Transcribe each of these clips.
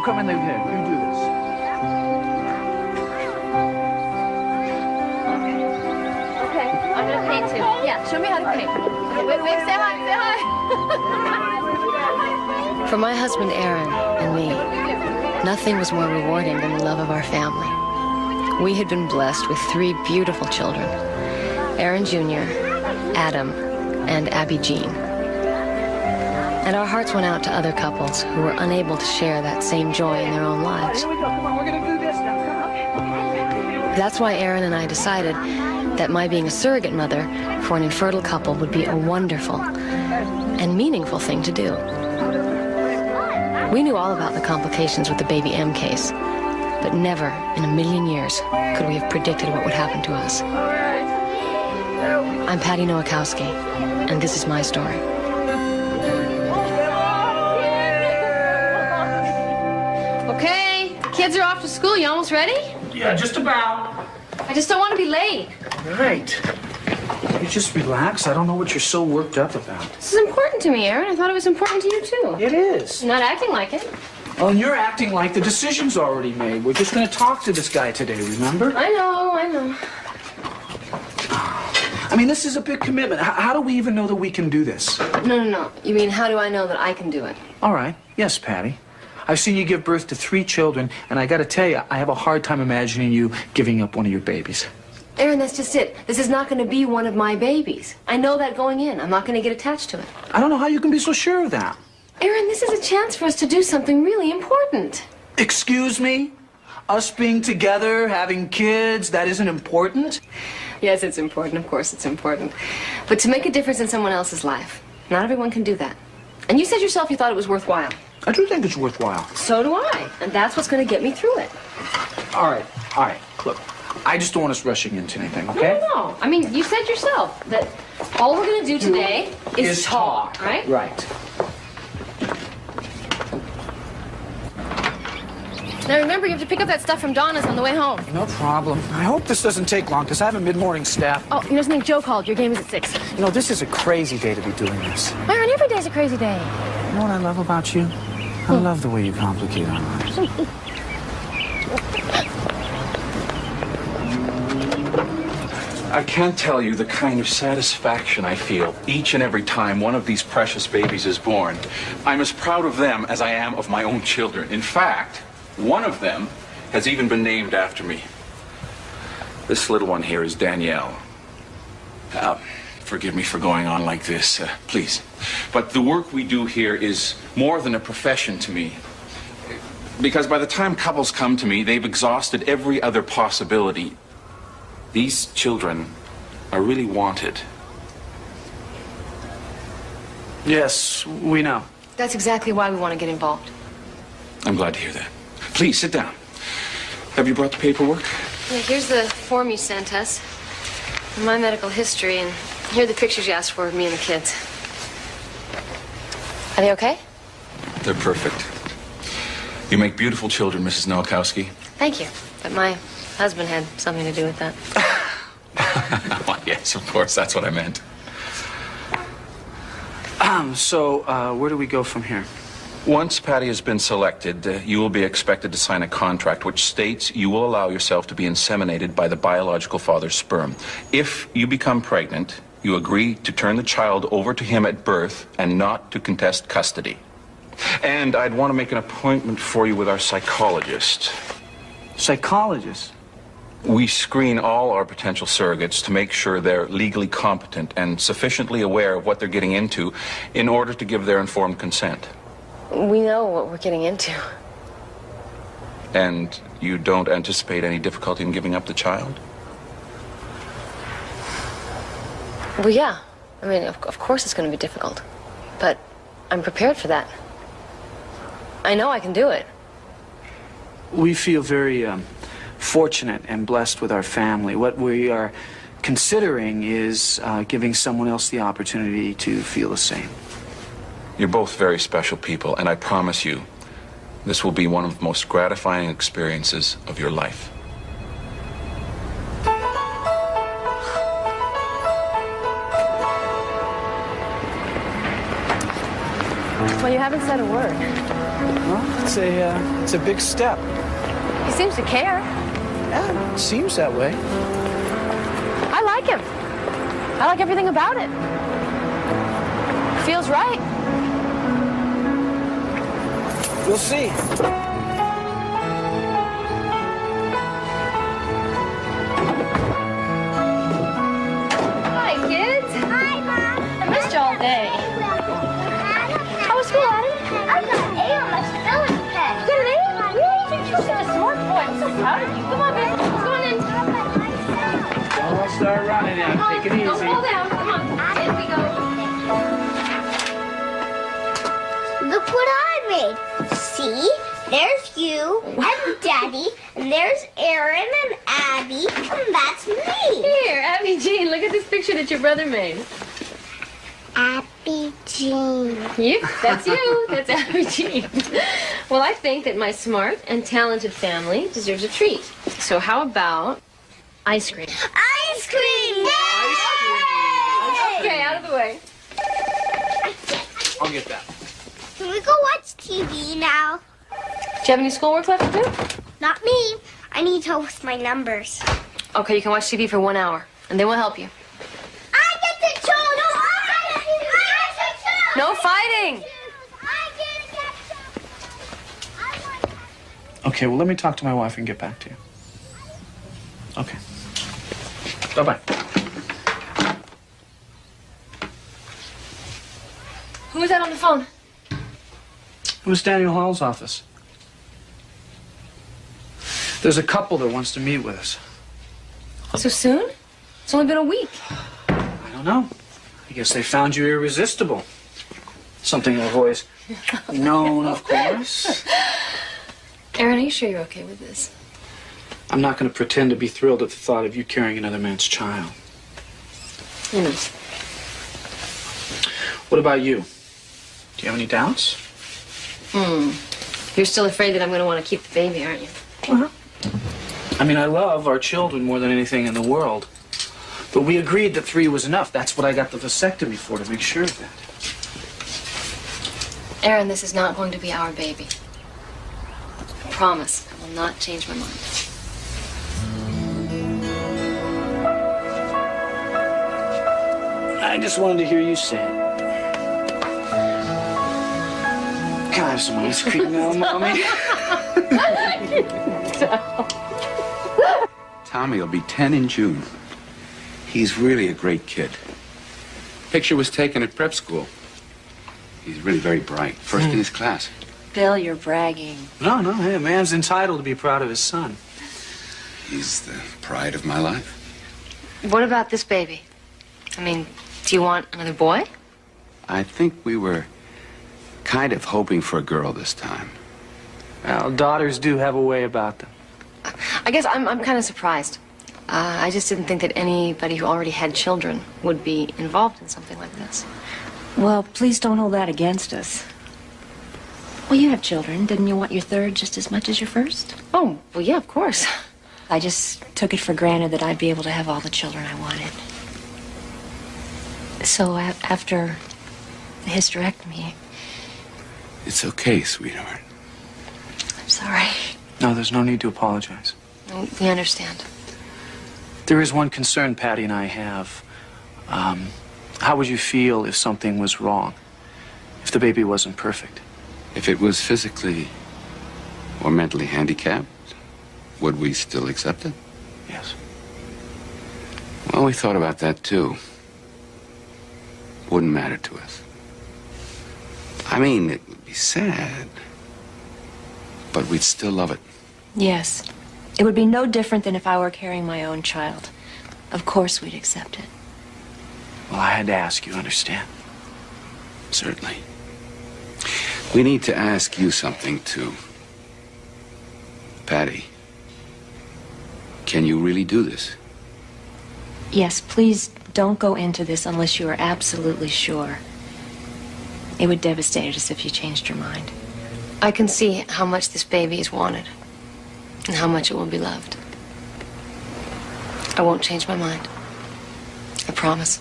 come in there. You do this. Okay, I'm gonna paint too. Yeah, show me how to paint. Wait, say hi, say hi. For my husband, Aaron, and me, nothing was more rewarding than the love of our family. We had been blessed with 3 beautiful children, Aaron Jr., Adam, and Abby Jean. And our hearts went out to other couples who were unable to share that same joy in their own lives. Here we go. Come on, we're gonna do this now. Come on. That's why Aaron and I decided that my being a surrogate mother for an infertile couple would be a wonderful and meaningful thing to do. We knew all about the complications with the baby M case, but never in a million years could we have predicted what would happen to us. I'm Patty Nowakowski, and this is my story. Okay, kids are off to school. You almost ready? Yeah, just about. I just don't want to be late. Right. You just relax. I don't know what you're so worked up about. This is important to me, Aaron. I thought it was important to you, too. It is. You're not acting like it. Well, and you're acting like the decision's already made. We're just going to talk to this guy today, remember? I know. I mean, this is a big commitment. How do we even know that we can do this? No. You mean, how do I know that I can do it? All right. Yes, Patty. I've seen you give birth to 3 children, and I got to tell you, I have a hard time imagining you giving up one of your babies. Aaron, that's just it. This is not going to be one of my babies. I know that going in. I'm not going to get attached to it. I don't know how you can be so sure of that. Aaron, this is a chance for us to do something really important. Excuse me? Us being together, having kids, that isn't important? Yes, it's important. Of course it's important. But to make a difference in someone else's life, not everyone can do that. And you said yourself you thought it was worthwhile. I do think it's worthwhile. So do I. And that's what's going to get me through it. All right. Look, I just don't want us rushing into anything, okay? No. I mean, you said yourself that all we're going to do today is talk, right? Right. Now remember, you have to pick up that stuff from Donna's on the way home. No problem. I hope this doesn't take long, because I have a mid-morning staff. Oh, you know something? Joe called. Your game is at 6. You know, this is a crazy day to be doing this. Aaron, every day's a crazy day. You know what I love about you? I love the way you complicate our lives. I can't tell you the kind of satisfaction I feel each and every time one of these precious babies is born. I'm as proud of them as I am of my own children. In fact, one of them has even been named after me. This little one here is Danielle. Forgive me for going on like this, please. But the work we do here is more than a profession to me. Because by the time couples come to me, they've exhausted every other possibility. These children are really wanted. Yes, we know. That's exactly why we want to get involved. I'm glad to hear that. Please, sit down. Have you brought the paperwork? Yeah, here's the form you sent us. My medical history, and here are the pictures you asked for of me and the kids. Are they okay? They're perfect. You make beautiful children, Mrs. Nowakowski. Thank you. But my husband had something to do with that. Well, yes, of course, that's what I meant. So, where do we go from here? Once Patty has been selected, you will be expected to sign a contract which states you will allow yourself to be inseminated by the biological father's sperm. If you become pregnant, you agree to turn the child over to him at birth and not to contest custody. And I'd want to make an appointment for you with our psychologist. Psychologist? We screen all our potential surrogates to make sure they're legally competent and sufficiently aware of what they're getting into in order to give their informed consent. We know what we're getting into. And you don't anticipate any difficulty in giving up the child? Well, yeah. I mean, of course it's going to be difficult. But I'm prepared for that. I know I can do it. We feel very fortunate and blessed with our family. What we are considering is giving someone else the opportunity to feel the same. You're both very special people, and I promise you, this will be one of the most gratifying experiences of your life. Well, you haven't said a word. Well, it's a big step. He seems to care. Yeah, it seems that way. I like him. I like everything about it. Feels right. We'll see. Hi, kids. Hi, Mom. I missed you all day. How was school, Addie? I got an A on my spelling test. You got an A? Really? You're such a smart boy. I'm so proud of you. Come on, baby. Let's go on in. I'll start running now. Take it easy. Don't fall down. Come on. In we go. Look what I made. See? There's you and Daddy, and there's Aaron and Abby, and that's me. Here, Abby Jean, look at this picture that your brother made. Abby Jean. You? That's you. That's Abby Jean. Well, I think that my smart and talented family deserves a treat. So how about ice cream? Ice cream! Okay, out of the way. I'll get that. Can we go watch TV now? Do you have any schoolwork left to do? Not me. I need help with my numbers. Okay, you can watch TV for 1 hour, and they will help you. I get to choose! No, I get to choose! No fighting! I get to choose! I want... Okay, well, let me talk to my wife and get back to you. Okay. Bye-bye. Who was that on the phone? It was Daniel Hall's office. There's a couple that wants to meet with us. So soon? It's only been a week. I don't know. I guess they found you irresistible. Something I've always known, of course. Aaron, are you sure you're okay with this? I'm not going to pretend to be thrilled at the thought of you carrying another man's child. You know. What about you? Do you have any doubts? You're still afraid that I'm going to want to keep the baby, aren't you? Well, I mean, I love our children more than anything in the world. But we agreed that 3 was enough. That's what I got the vasectomy for, to make sure of that. Aaron, this is not going to be our baby. I promise I will not change my mind. I just wanted to hear you say it. Can I have some ice cream now, Mommy? Tommy will be 10 in June. He's really a great kid. Picture was taken at prep school. He's really very bright. First in his class. Bill, you're bragging. No, hey, a man's entitled to be proud of his son. He's the pride of my life. What about this baby? I mean, do you want another boy? I think we were kind of hoping for a girl this time. Well, daughters do have a way about them. I guess I'm kind of surprised. I just didn't think that anybody who already had children would be involved in something like this. Well, please don't hold that against us. Well, you have children. Didn't you want your third just as much as your first? Oh, well, yeah, of course. I just took it for granted that I'd be able to have all the children I wanted. So after the hysterectomy... It's okay, sweetheart. I'm sorry. No, there's no need to apologize. No, we understand. There is one concern Patty and I have. How would you feel if something was wrong? If the baby wasn't perfect? If it was physically or mentally handicapped, would we still accept it? Yes. Well, we thought about that too. Wouldn't matter to us. I mean, it would be sad, but we'd still love it. Yes. It would be no different than if I were carrying my own child. Of course we'd accept it. Well, I had to ask you, understand? Certainly. We need to ask you something, too. Patty, can you really do this? Yes, please don't go into this unless you are absolutely sure. It would devastate us if you changed your mind. I can see how much this baby is wanted and how much it will be loved. I won't change my mind. I promise.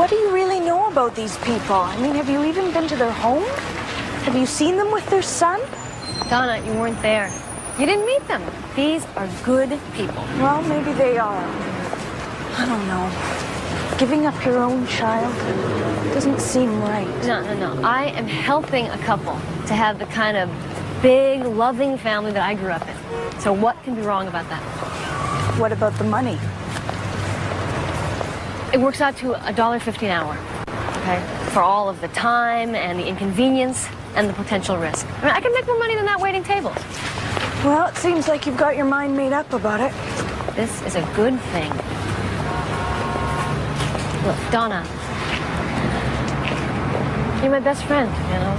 What do you really know about these people? I mean, have you even been to their home? Have you seen them with their son? Donna, you weren't there. You didn't meet them. These are good people. Well, maybe they are. I don't know. Giving up your own child doesn't seem right. No. I am helping a couple to have the kind of big, loving family that I grew up in. So what can be wrong about that? What about the money? It works out to $1.50 an hour, okay? For all of the time and the inconvenience and the potential risk. I mean, I can make more money than that waiting tables. Well, it seems like you've got your mind made up about it. This is a good thing. Look, Donna, you're my best friend, you know?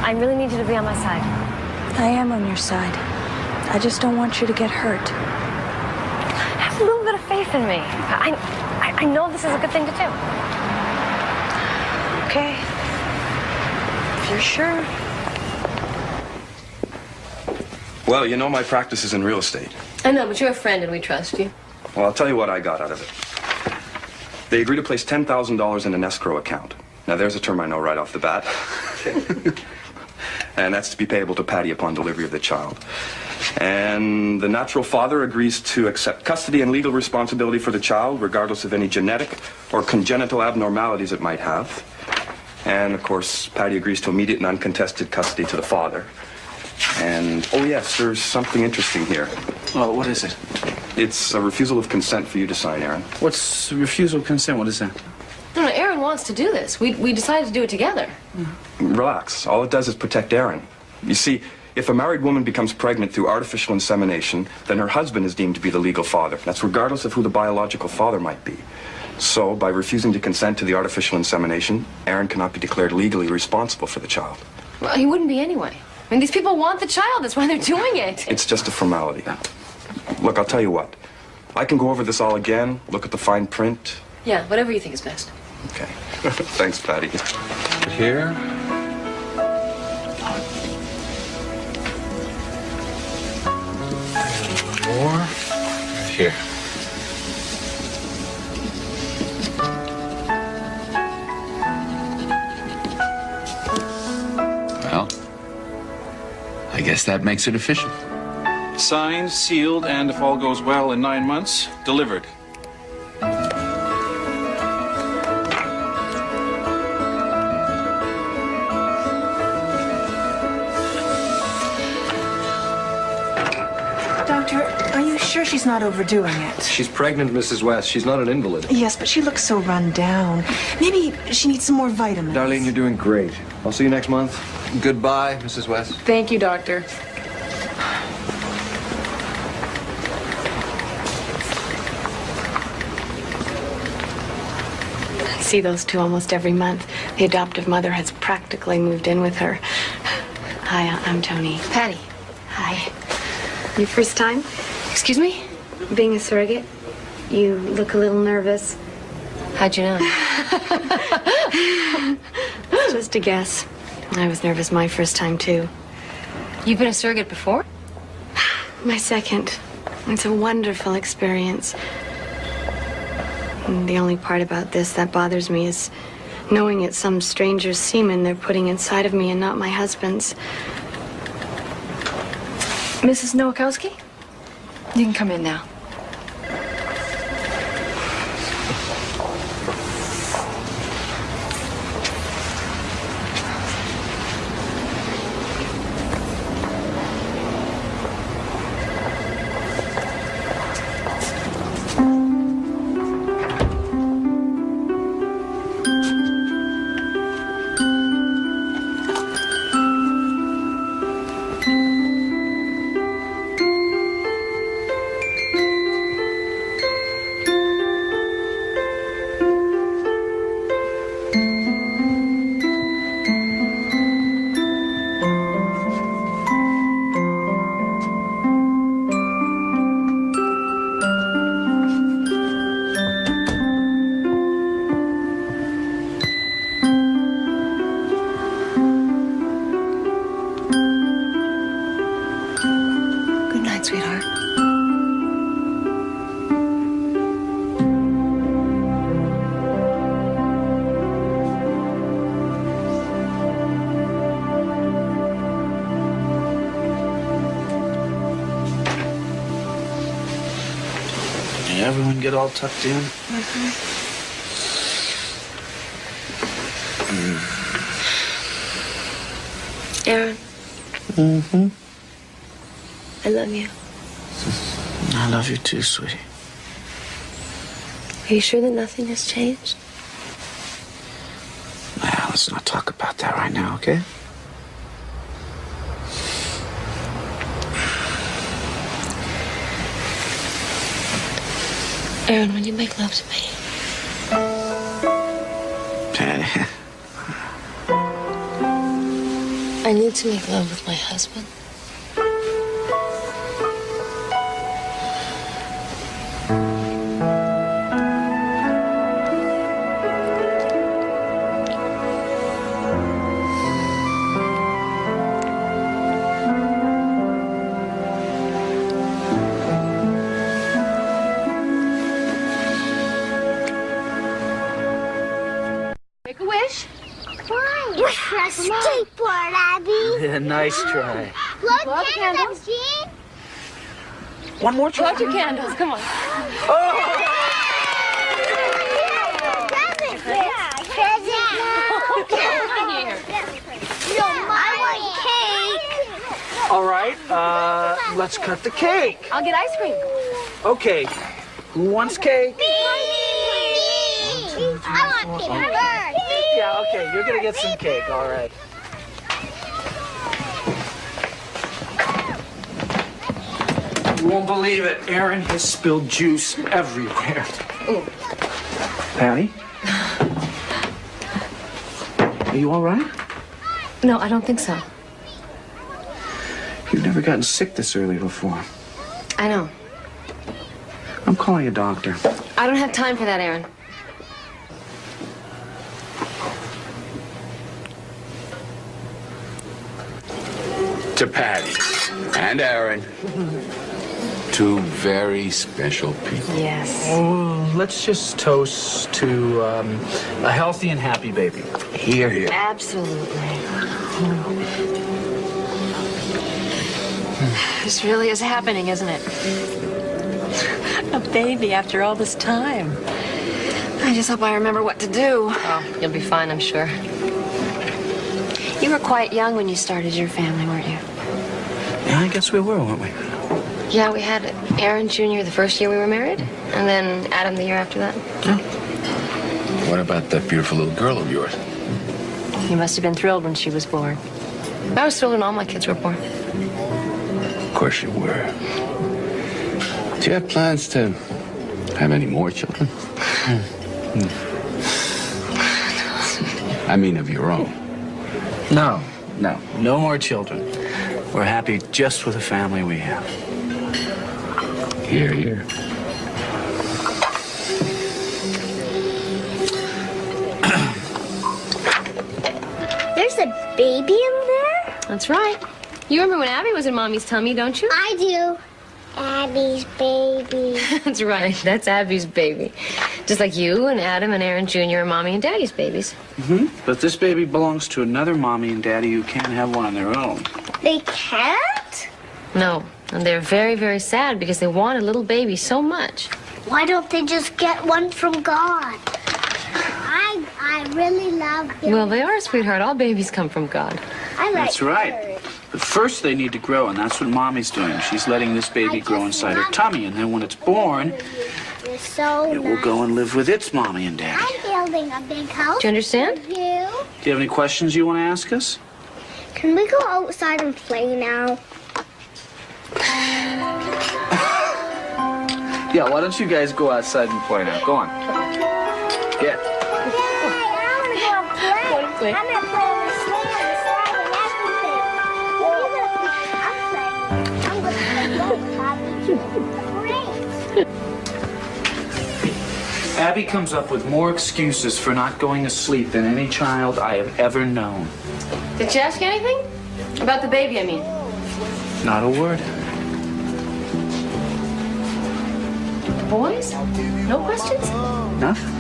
I really need you to be on my side. I am on your side. I just don't want you to get hurt. Have a little bit of faith in me. I know this is a good thing to do. Okay. If you're sure. Well, you know my practice is in real estate. I know, but you're a friend and we trust you. Well, I'll tell you what I got out of it. They agreed to place $10,000 in an escrow account. Now, there's a term I know right off the bat. And that's to be payable to Patty upon delivery of the child. And the natural father agrees to accept custody and legal responsibility for the child, regardless of any genetic or congenital abnormalities it might have. And, of course, Patty agrees to immediate and uncontested custody to the father. And, oh yes, there's something interesting here. Well, what is it? It's a refusal of consent for you to sign, Aaron. What's refusal of consent? What is that? No, Aaron wants to do this. We decided to do it together. Relax. All it does is protect Aaron. You see, if a married woman becomes pregnant through artificial insemination, then her husband is deemed to be the legal father. That's regardless of who the biological father might be. So, by refusing to consent to the artificial insemination, Aaron cannot be declared legally responsible for the child. Well, he wouldn't be anyway. I mean, these people want the child. That's why they're doing it. It's just a formality. Look, I'll tell you what. I can go over this all again, look at the fine print. Yeah, whatever you think is best. Okay. Thanks, Patty. Here. More. Here. Well, I guess that makes it official. Signed, sealed, and if all goes well in 9 months, delivered. Doctor, are you sure she's not overdoing it? She's pregnant, Mrs. West. She's not an invalid. Yes, but she looks so run down. Maybe she needs some more vitamins. Darlene, you're doing great. I'll see you next month. Goodbye, Mrs. West. Thank you, Doctor. I see those two almost every month. The adoptive mother has practically moved in with her. Hi, I'm Tony. Patty. Hi. Your first time Excuse me? being a surrogate? You look a little nervous. How'd you know? It's just a guess. I was nervous my first time, too. You've been a surrogate before? My second. It's a wonderful experience. And the only part about this that bothers me is knowing it's some stranger's semen they're putting inside of me and not my husband's. Mrs. Nowakowski? You can come in now. Everyone get all tucked in? Aaron. I love you. I love you too, sweetie. Are you sure that nothing has changed? Well, let's not talk about that right now, okay? Aaron, when you make love to me, I need to make love with my husband. Make a wish. Why? For a skateboard, Abby. Yeah, nice try. Blow candles, Gene. One more try. Blow 2 candles. Come on. Present. I want cake. All right, let's cut the cake. I'll get ice cream. Okay, who wants cake? Me. I want paper bird. Yeah, okay, you're gonna get some cake, all right. You won't believe it. Aaron has spilled juice everywhere. Ooh. Patty? Are you all right? No, I don't think so. You've never gotten sick this early before. I know. I'm calling a doctor. I don't have time for that, Aaron. To Patty and Aaron. Two very special people. Yes. Oh, let's just toast to a healthy and happy baby. Here, here. Absolutely. This really is happening, isn't it? A baby after all this time. I just hope I remember what to do. Oh, you'll be fine, I'm sure. You were quite young when you started your family, weren't you? Yeah, I guess we were, weren't we? Yeah, we had Aaron Jr. the first year we were married, and then Adam the year after that. Yeah. What about that beautiful little girl of yours? You must have been thrilled when she was born. I was thrilled when all my kids were born. Of course you were. Do you have plans to have any more children? I mean, of your own. No more children. We're happy just with the family we have. Here, here. There's a baby in there? That's right. You remember when Abby was in Mommy's tummy, don't you? I do. Abby's baby. That's right. That's Abby's baby. Just like you and Adam and Aaron Jr. are Mommy and Daddy's babies. But this baby belongs to another mommy and daddy who can't have one on their own. They can't? No. And they're very, very sad because they want a little baby so much. Why don't they just get one from God? I really love them. Well, they are, sweetheart. All babies come from God. I like That's right. birds. But first they need to grow, and that's what Mommy's doing. She's letting this baby grow inside her tummy, and then when it's born, You're so it will nice. go and live with its mommy and daddy. I'm building a big house. Do you understand? for you. Do you have any questions you want to ask us? Can we go outside and play now? Yeah, why don't you guys go outside and play now? Go on. Get. I want to go and play. I'm going to play on the slide and everything. I'm going to play. Great. Abby comes up with more excuses for not going to sleep than any child I have ever known. Did she ask you anything? About the baby, I mean. Not a word. Boys? No questions? Nothing.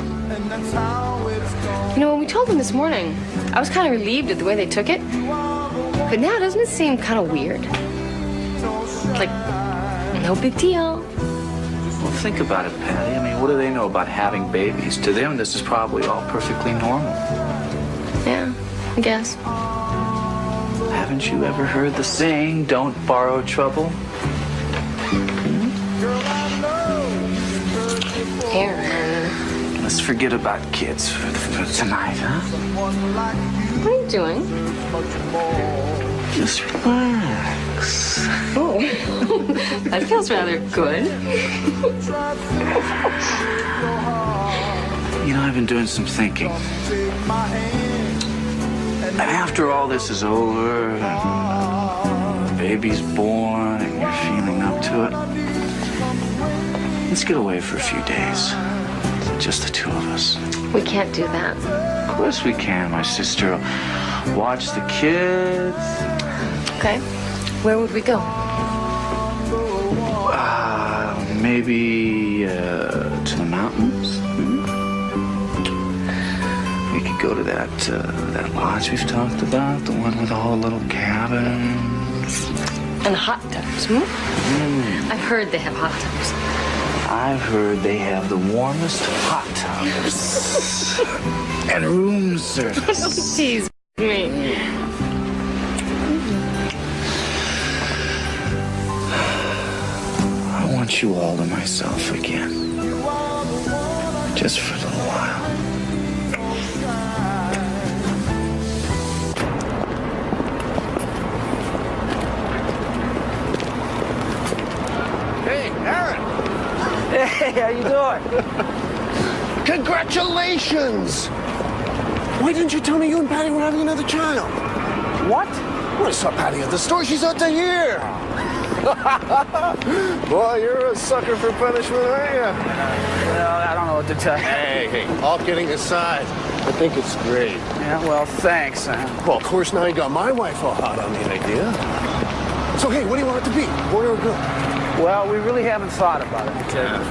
You know, when we told them this morning, I was kind of relieved at the way they took it. But now, doesn't it seem kind of weird? Like, no big deal. Well, think about it, Patty. I mean, what do they know about having babies? To them, this is probably all perfectly normal. Yeah, I guess. Haven't you ever heard the saying, don't borrow trouble? Aaron. Let's forget about kids for tonight, huh? What are you doing? Just relax. Oh, that feels rather good. You know, I've been doing some thinking. And after all this is over, and the baby's born, and you're feeling up to it, let's get away for a few days. Just the two of us. We can't do that. Of course we can. My sister will watch the kids. Okay. Where would we go? Maybe to the mountains. We could go to that lodge we've talked about, the one with all the little cabins. And hot tubs, I've heard they have hot tubs. I've heard they have the warmest hot tubs and room service. Don't tease me. I want you all to myself again. Just for a little while. Hey, Aaron! Hey, how you doing? Congratulations! Why didn't you tell me you and Patty were having another child? What? When I saw Patty at the store, she's out to here. Boy, you're a sucker for punishment, aren't you? Well, I don't know what to tell you. Hey, all kidding aside, I think it's great. Yeah, well, thanks. Well, of course, now you got my wife all hot on the idea. So, hey, what do you want it to be, boy or girl? Well, we really haven't thought about it. Yeah,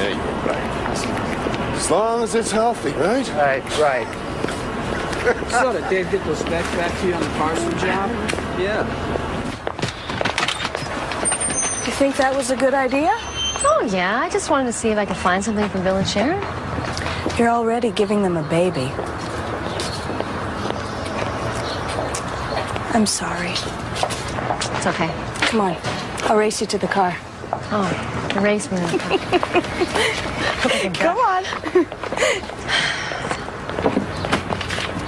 you're right. As long as it's healthy, right? Right. So, did Dave get those specs back to you on the parcel job? You think that was a good idea? Oh, yeah. I just wanted to see if I could find something for Bill and Sharon. You're already giving them a baby. I'm sorry. It's okay. Come on. I'll race you to the car. Oh, erase me. Come on.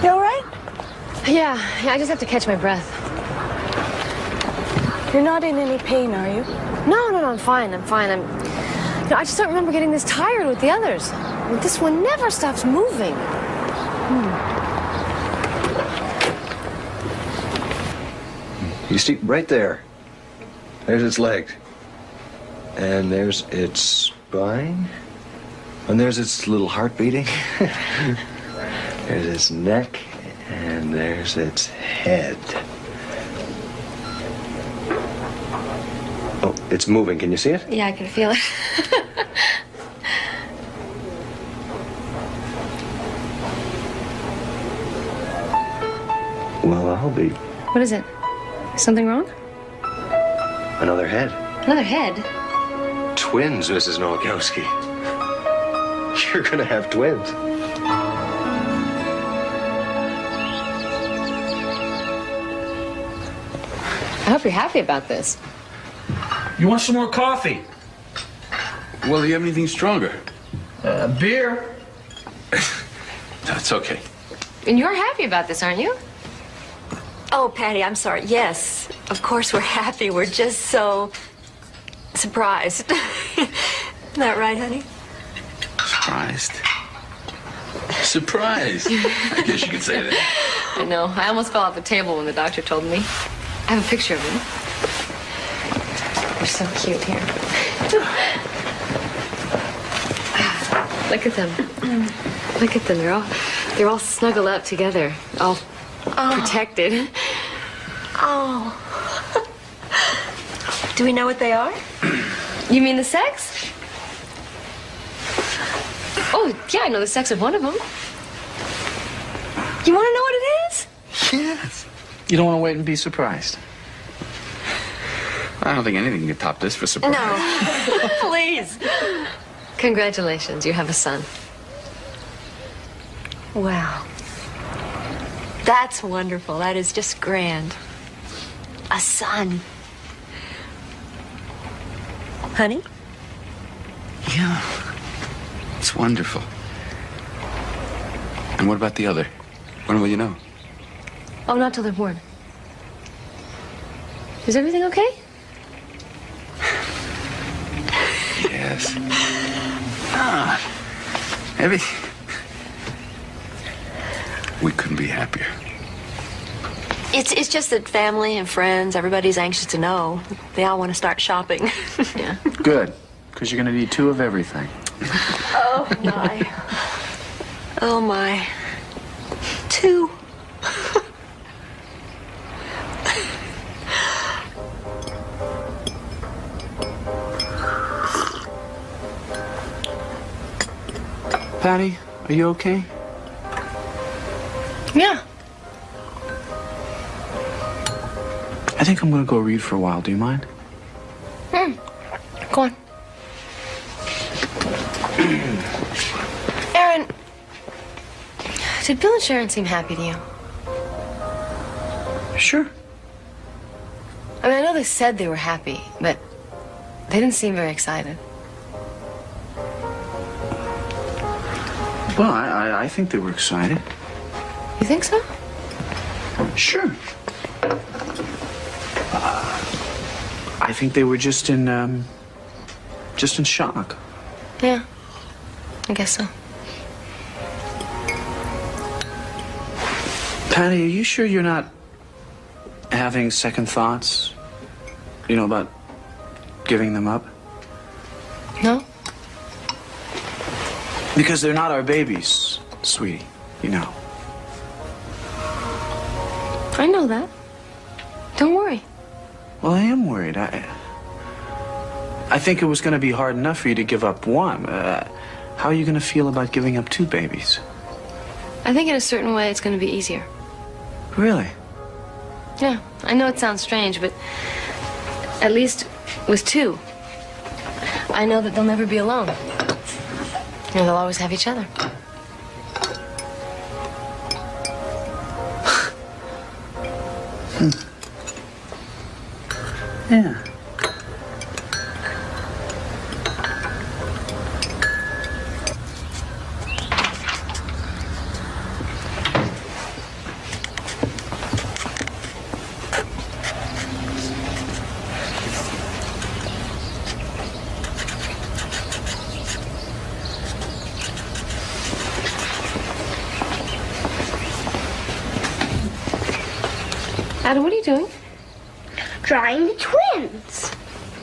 You all right? Yeah, I just have to catch my breath. You're not in any pain, are you? No, I'm fine. I just don't remember getting this tired with the others. This one never stops moving. You see, right there. There's its legs. And there's its spine. And there's its little heart beating. There's its neck. And there's its head. Oh, it's moving. Can you see it? Yeah, I can feel it. Well, I'll be. What is it? Something wrong? Another head. Another head? Twins, Mrs. Nowakowski. You're gonna have twins. I hope you're happy about this. You want some more coffee? Well, do you have anything stronger? Beer? That's okay. And you're happy about this, aren't you? Oh, Patty, I'm sorry. Yes, of course we're happy. We're just so surprised. Isn't that right, honey? Surprised? Surprised? I guess you could say that. I know. I almost fell off the table when the doctor told me. I have a picture of them. They're so cute here. Look at them. Look at them. They're all snuggled up together, all protected. Oh. Do we know what they are? You mean the sex? Oh, yeah, I know the sex of one of them. You want to know what it is? Yes. You don't want to wait and be surprised? I don't think anything can top this for surprise. No. Please. Congratulations, you have a son. Wow. That's wonderful. That is just grand. A son. Honey? Yeah. It's wonderful. And what about the other? When will you know? Oh, not till they're born. Is everything okay? Yes. Ah. Everything. We couldn't be happier. It's just that family and friends, everybody's anxious to know. They all want to start shopping. Yeah. Good, because you're going to need 2 of everything. Oh, my. Oh, my. 2. Patty, are you okay? Yeah. I think I'm going to go read for a while. Do you mind? Go on. Aaron, did Bill and Sharon seem happy to you? Sure. I mean, I know they said they were happy, but they didn't seem very excited. Well, I think they were excited. You think so? Sure. I think they were just in shock. Yeah, I guess so. Patty, are you sure you're not having second thoughts? You know, about giving them up? No? Because they're not our babies, sweetie, you know. I know that. Don't worry. Well, I am worried. I think it was going to be hard enough for you to give up one. How are you going to feel about giving up 2 babies? I think in a certain way it's going to be easier. Really? Yeah, I know it sounds strange, but at least with 2, I know that they'll never be alone. And they'll always have each other. Yeah. Adam, what are you doing? Drawing the twins.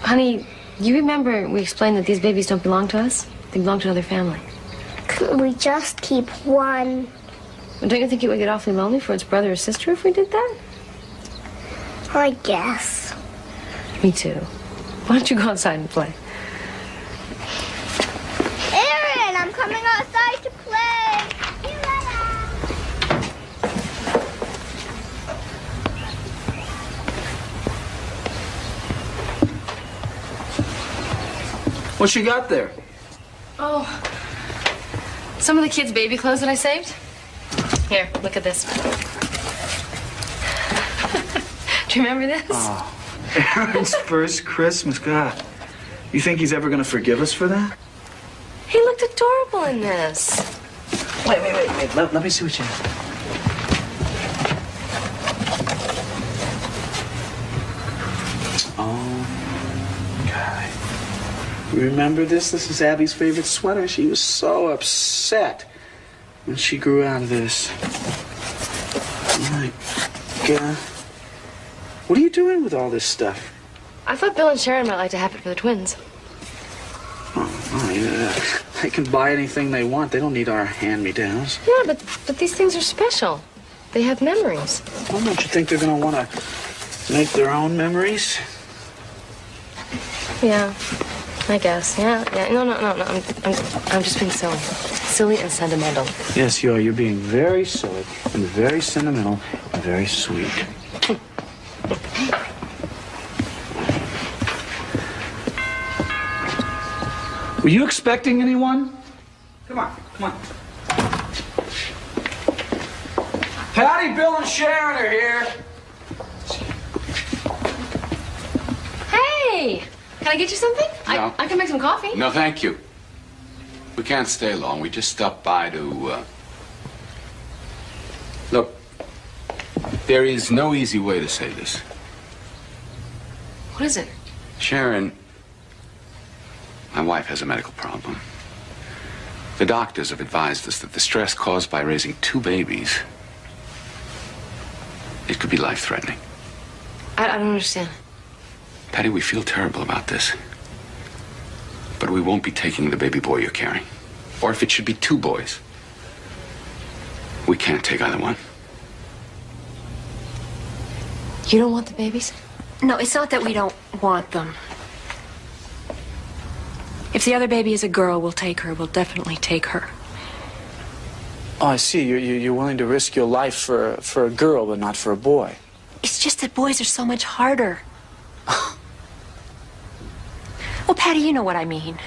Honey, you remember we explained that these babies don't belong to us? They belong to another family. Couldn't we just keep one? Well, don't you think it would get awfully lonely for its brother or sister if we did that? I guess. Me too. Why don't you go outside and play? Aaron, I'm coming outside to play. What you got there? Oh, some of the kids' baby clothes that I saved. Here, look at this. Do you remember this? Oh, Aaron's first Christmas. God, you think he's ever going to forgive us for that? He looked adorable in this. Wait. Let me see what you have. Oh, God. Remember this? This is Abby's favorite sweater. She was so upset when she grew out of this. Oh, my God. What are you doing with all this stuff? I thought Bill and Sharon might like to have it for the twins. Oh, yeah. They can buy anything they want. They don't need our hand-me-downs. Yeah, but these things are special. They have memories. Well, don't you think they're going to want to make their own memories? Yeah, I guess. Yeah. No. I'm just being silly and sentimental. Yes, you are. You're being very silly and very sentimental and very sweet. Were you expecting anyone? Come on, come on. Patty, Bill, and Sharon are here. Hey! Can I get you something? No. I can make some coffee. No, thank you. We can't stay long. We just stopped by to, Look, there is no easy way to say this. What is it? Sharon, my wife has a medical problem. The doctors have advised us that the stress caused by raising 2 babies, it could be life-threatening. I don't understand. Patty, we feel terrible about this. But we won't be taking the baby boy you're carrying. Or if it should be 2 boys. We can't take either one. You don't want the babies? No, it's not that we don't want them. If the other baby is a girl, we'll take her. We'll definitely take her. Oh, I see. You're willing to risk your life for a girl, but not for a boy. It's just that boys are so much harder. Well, Patty, you know what I mean.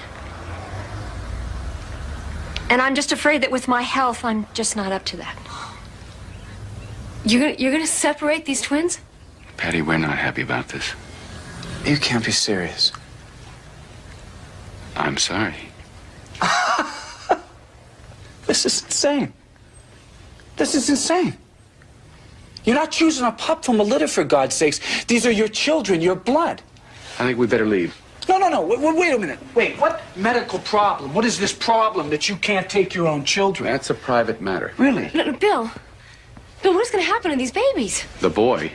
And I'm just afraid that with my health, I'm just not up to that. You're gonna separate these twins? Patty, we're not happy about this. You can't be serious. I'm sorry. This is insane. This is insane. You're not choosing a pup from a litter, for God's sakes. These are your children, your blood. I think we better leave. No. Wait a minute. Wait, what medical problem? What is this problem that you can't take your own children? That's a private matter. Really? No, Bill, what's gonna happen to these babies? The boy,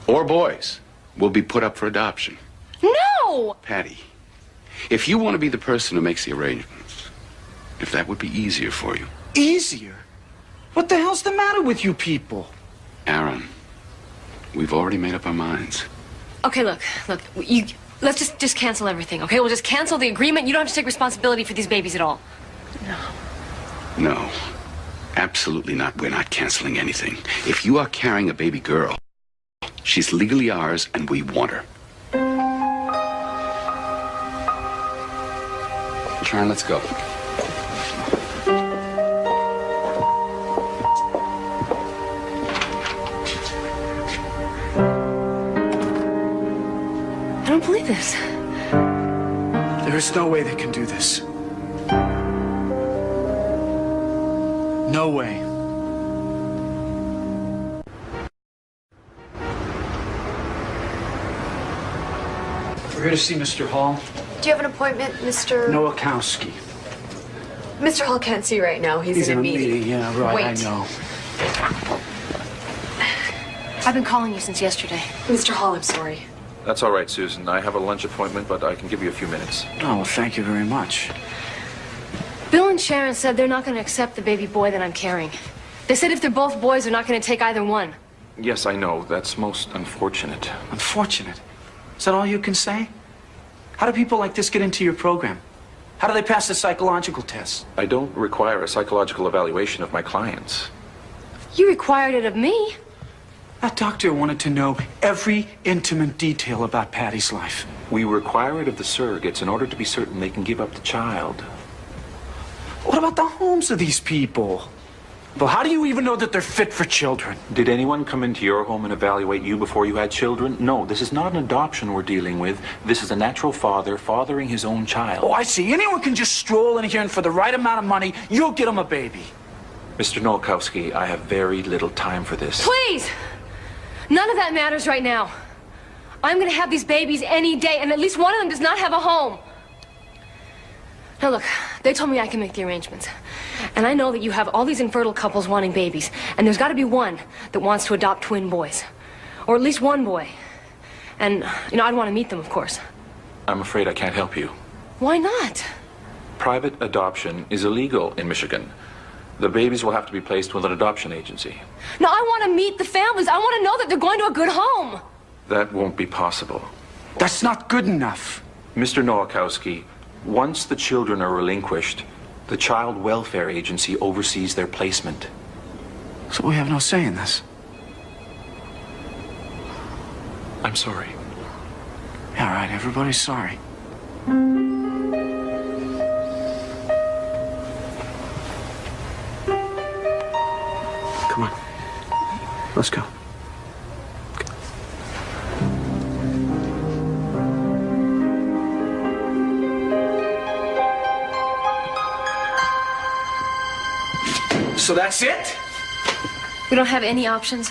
or boys, will be put up for adoption. No! Patty, if you want to be the person who makes the arrangements, if that would be easier for you. Easier? What the hell's the matter with you people? Aaron, we've already made up our minds. Okay, look, let's just cancel everything, okay? We'll just cancel the agreement. You don't have to take responsibility for these babies at all. No, absolutely not. We're not canceling anything. If you are carrying a baby girl, she's legally ours and we want her. Sharon, let's go. I don't believe this. There is no way they can do this. No way. We're here to see Mr. Hall. Do you have an appointment, Mr. Nowakowski. Mr. Hall can't see right now. He's in a meeting. Yeah, right, Wait. I know. I've been calling you since yesterday. Mr. Hall, I'm sorry. That's all right, Susan. I have a lunch appointment, but I can give you a few minutes. Oh, well, thank you very much. Bill and Sharon said they're not going to accept the baby boy that I'm carrying. They said if they're both boys, they're not going to take either one. Yes, I know. That's most unfortunate. Unfortunate? Is that all you can say? How do people like this get into your program? How do they pass the psychological test? I don't require a psychological evaluation of my clients. You required it of me. That doctor wanted to know every intimate detail about Patty's life. We require it of the surrogates in order to be certain they can give up the child. What about the homes of these people? Well, how do you even know that they're fit for children? Did anyone come into your home and evaluate you before you had children? No, this is not an adoption we're dealing with. This is a natural father fathering his own child. Oh, I see. Anyone can just stroll in here and for the right amount of money, you'll get them a baby. Mr. Nowakowski, I have very little time for this. Please! None of that matters right now. I'm going to have these babies any day, and at least one of them does not have a home. Now look, they told me I can make the arrangements. And I know that you have all these infertile couples wanting babies, and there's got to be one that wants to adopt twin boys. Or at least one boy. And, I'd want to meet them, of course. I'm afraid I can't help you. Why not? Private adoption is illegal in Michigan. The babies will have to be placed with an adoption agency. No, I want to meet the families. I want to know that they're going to a good home. That won't be possible. That's not good enough. Mr. Nowakowski, once the children are relinquished, the Child Welfare Agency oversees their placement. So we have no say in this. I'm sorry. All right, everybody's sorry. Come on. Let's go. So that's it? We don't have any options?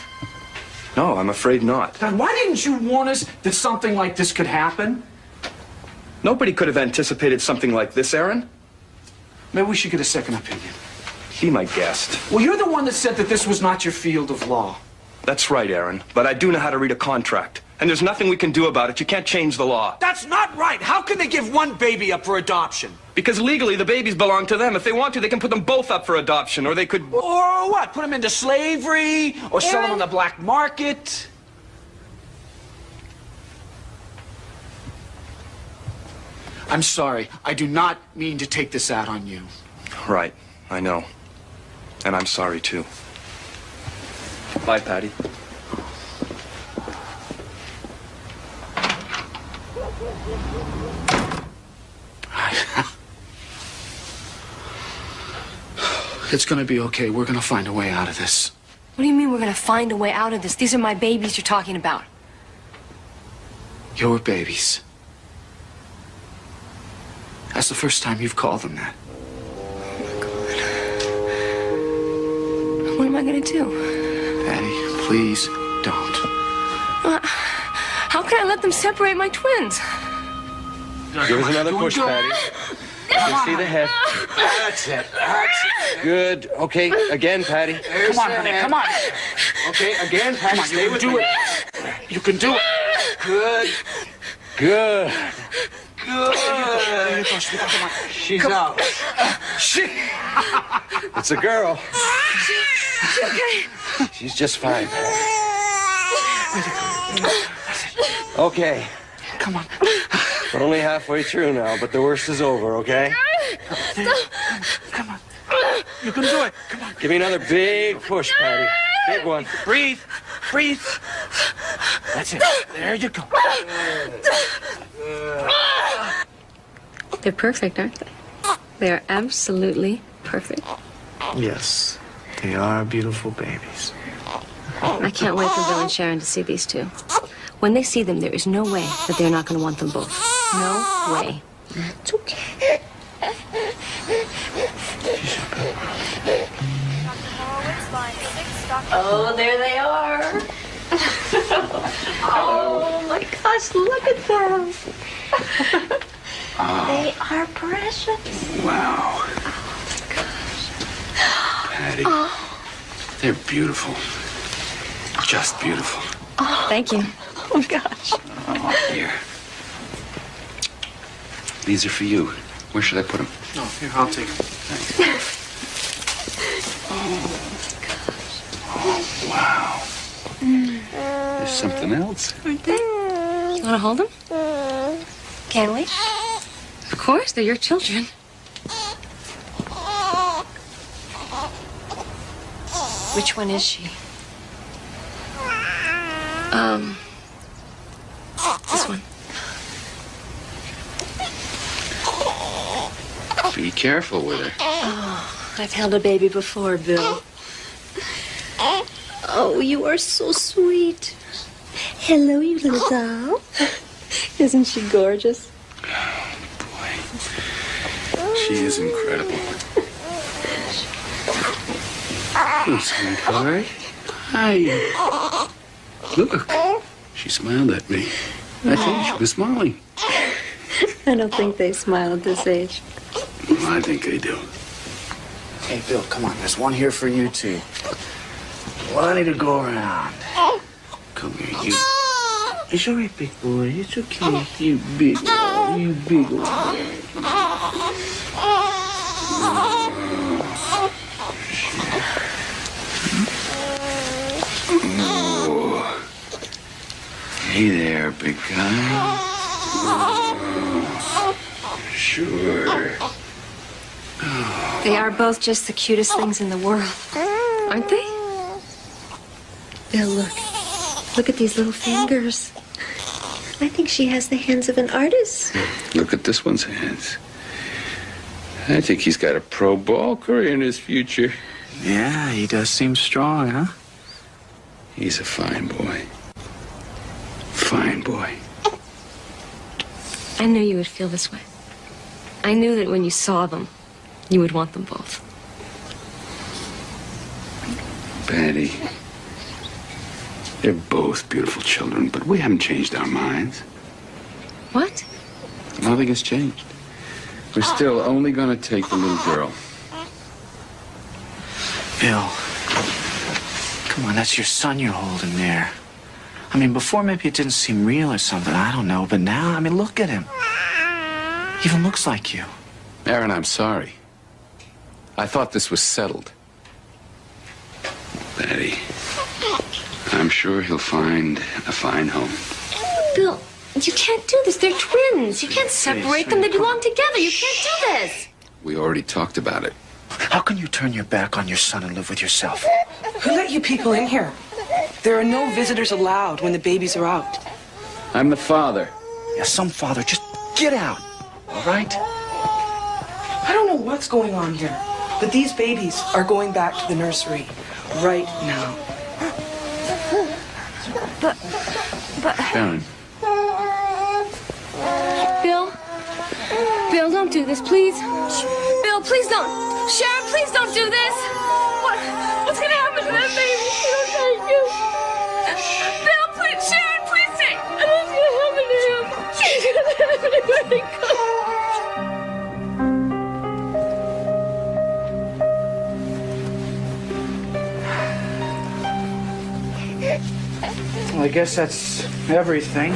No, I'm afraid not. God, why didn't you warn us that something like this could happen? Nobody could have anticipated something like this, Aaron. Maybe we should get a second opinion. Be my guest. Well, you're the one that said that this was not your field of law. That's right, Aaron. But I do know how to read a contract. And there's nothing we can do about it. You can't change the law. That's not right. How can they give one baby up for adoption? Because legally, the babies belong to them. If they want to, they can put them both up for adoption, or they could... Or what? Put them into slavery? Or sell them on the black market? I'm sorry. I do not mean to take this out on you. Right. I know. And I'm sorry, too. Bye, Patty. It's gonna be okay. We're gonna find a way out of this. What do you mean we're gonna find a way out of this? These are my babies you're talking about. Your babies. That's the first time you've called them that. What am I gonna do? Patty, please don't. How can I let them separate my twins? Give us another push, Patty. You can see the head. That's it. That's it. Good. Okay, again, Patty. Come on, honey. Come on. Okay, again, Patty. Stay with me. You can do it. Good. Good. Good. She's out. It's a girl. She's okay. She's just fine. Okay. Come on. We're only halfway through now, but the worst is over, okay? Come on. You can do it. Come on. Give me another big push, Patty. Big one. Breathe. Breathe. That's it. There you go. They're perfect, aren't they? They're absolutely perfect. Yes, they are beautiful babies. I can't wait for Bill and Sharon to see these two. When they see them, there is no way that they're not going to want them both. No way. It's okay. Oh, there they are. Oh my gosh, look at them. They are precious. Wow. Patty. They're beautiful. Just beautiful. Thank you. Oh gosh. Oh, here. These are for you. Where should I put them? No, here, I'll take them. Oh, wow. There's something else. Aren't they? You want to hold them? Can we? Of course, they're your children. Which one is she? This one. Be careful with her. Oh, I've held a baby before, Bill. Oh, you are so sweet. Hello, you little doll. Isn't she gorgeous? She is incredible. Hey, sweetheart. Hi. Look. She smiled at me. I think she was smiling. I don't think they smile at this age. Well, I think they do. Hey, Bill, come on. There's one here for you, too. Plenty to go around. Come here, you. It's all right, big boy. It's okay. You big one. You big one. Oh. Hey there, big guy. Sure. They are both just the cutest things in the world, aren't they? Bill, look. Look at these little fingers. I think she has the hands of an artist. Look at this one's hands. I think he's got a pro ball career in his future. Yeah, he does seem strong, huh? He's a fine boy. Fine boy. I knew you would feel this way. I knew that when you saw them, you would want them both. Betty, they're both beautiful children, but we haven't changed our minds. What? Nothing has changed. We're still only going to take the little girl. Bill, come on, that's your son you're holding there. I mean, before maybe it didn't seem real or something, I don't know, but now, I mean, look at him. He even looks like you. Aaron, I'm sorry. I thought this was settled. Betty, I'm sure he'll find a fine home. Bill, you can't do this. They're twins. You can't separate them. They belong together. You can't do this. We already talked about it. How can you turn your back on your son and live with yourself? Who let you people in here? There are no visitors allowed when the babies are out. I'm the father. Yeah, some father. Just get out, all right? I don't know what's going on here, but these babies are going back to the nursery right now. But... Sharon. Bill, don't do this, please. Bill, please don't. Sharon, please don't do this. What's gonna happen to that baby? Thank you. Bill, please, Sharon, please say. What's gonna happen to him? What's gonna happen to him? Where he Well, I guess that's everything.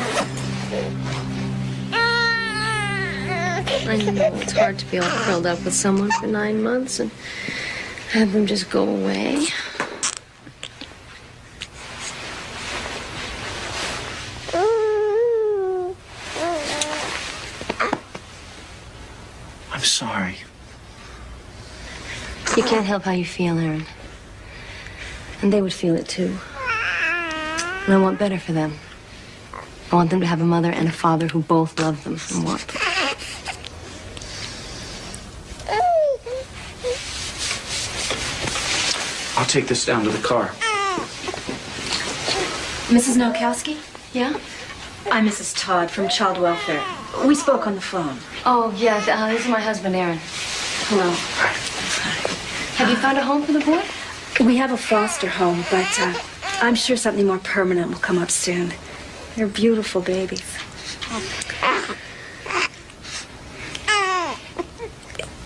I know it's hard to be all curled up with someone for 9 months and have them just go away. I'm sorry. You can't help how you feel, Aaron. And they would feel it too. And I want better for them. I want them to have a mother and a father who both love them and want them. I'll take this down to the car. Mrs. Nowakowski? Yeah? I'm Mrs. Todd from Child Welfare. We spoke on the phone. Oh, yeah, this is my husband, Aaron. Hello. Have you found a home for the boy? We have a foster home, but I'm sure something more permanent will come up soon. They're beautiful babies.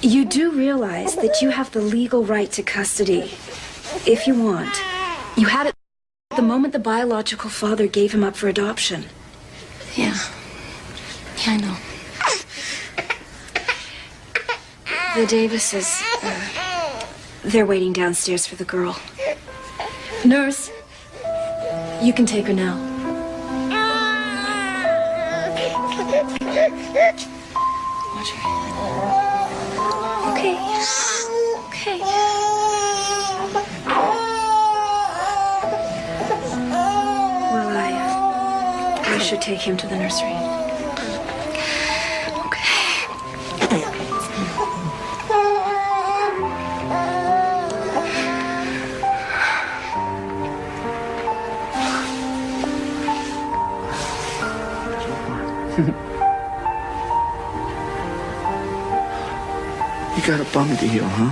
You do realize that you have the legal right to custody, if you want. You had it the moment the biological father gave him up for adoption. Yeah. Yeah, I know. The Davises, they're waiting downstairs for the girl. Nurse, you can take her now. Watch her. Okay. Okay. Well, I should take him to the nursery. You got a bum deal, huh?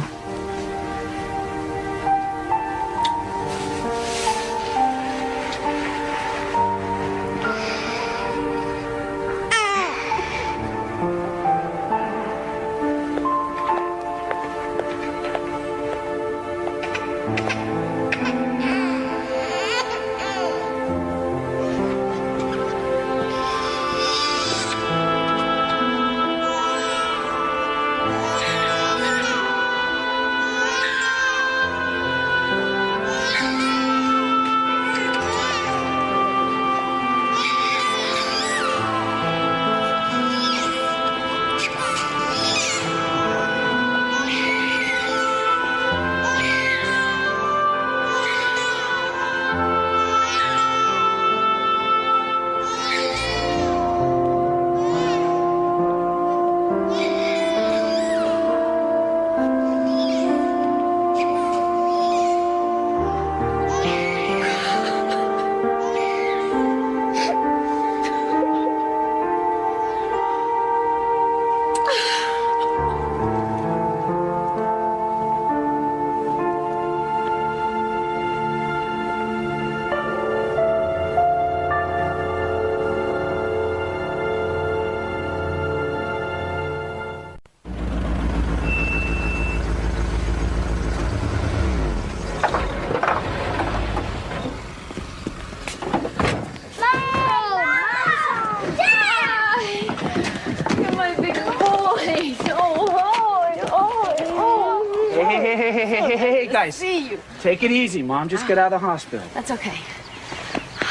Hey, guys. See you. Take it easy, Mom. Just got out of the hospital. That's okay.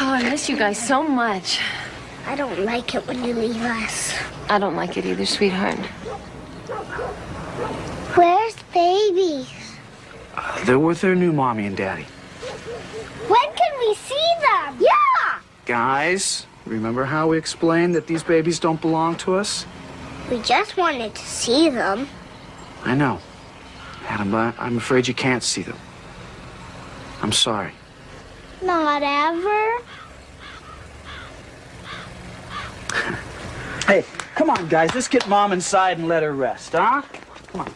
Oh, I miss you guys so much. I don't like it when you leave us. I don't like it either, sweetheart. Where's baby? They're with their new mommy and daddy. When can we see them? Yeah! Guys, remember how we explained that these babies don't belong to us? We just wanted to see them. I know. Adam, but I'm afraid you can't see them. I'm sorry. Not ever. Hey, come on, guys. Let's get Mom inside and let her rest, huh? Come on.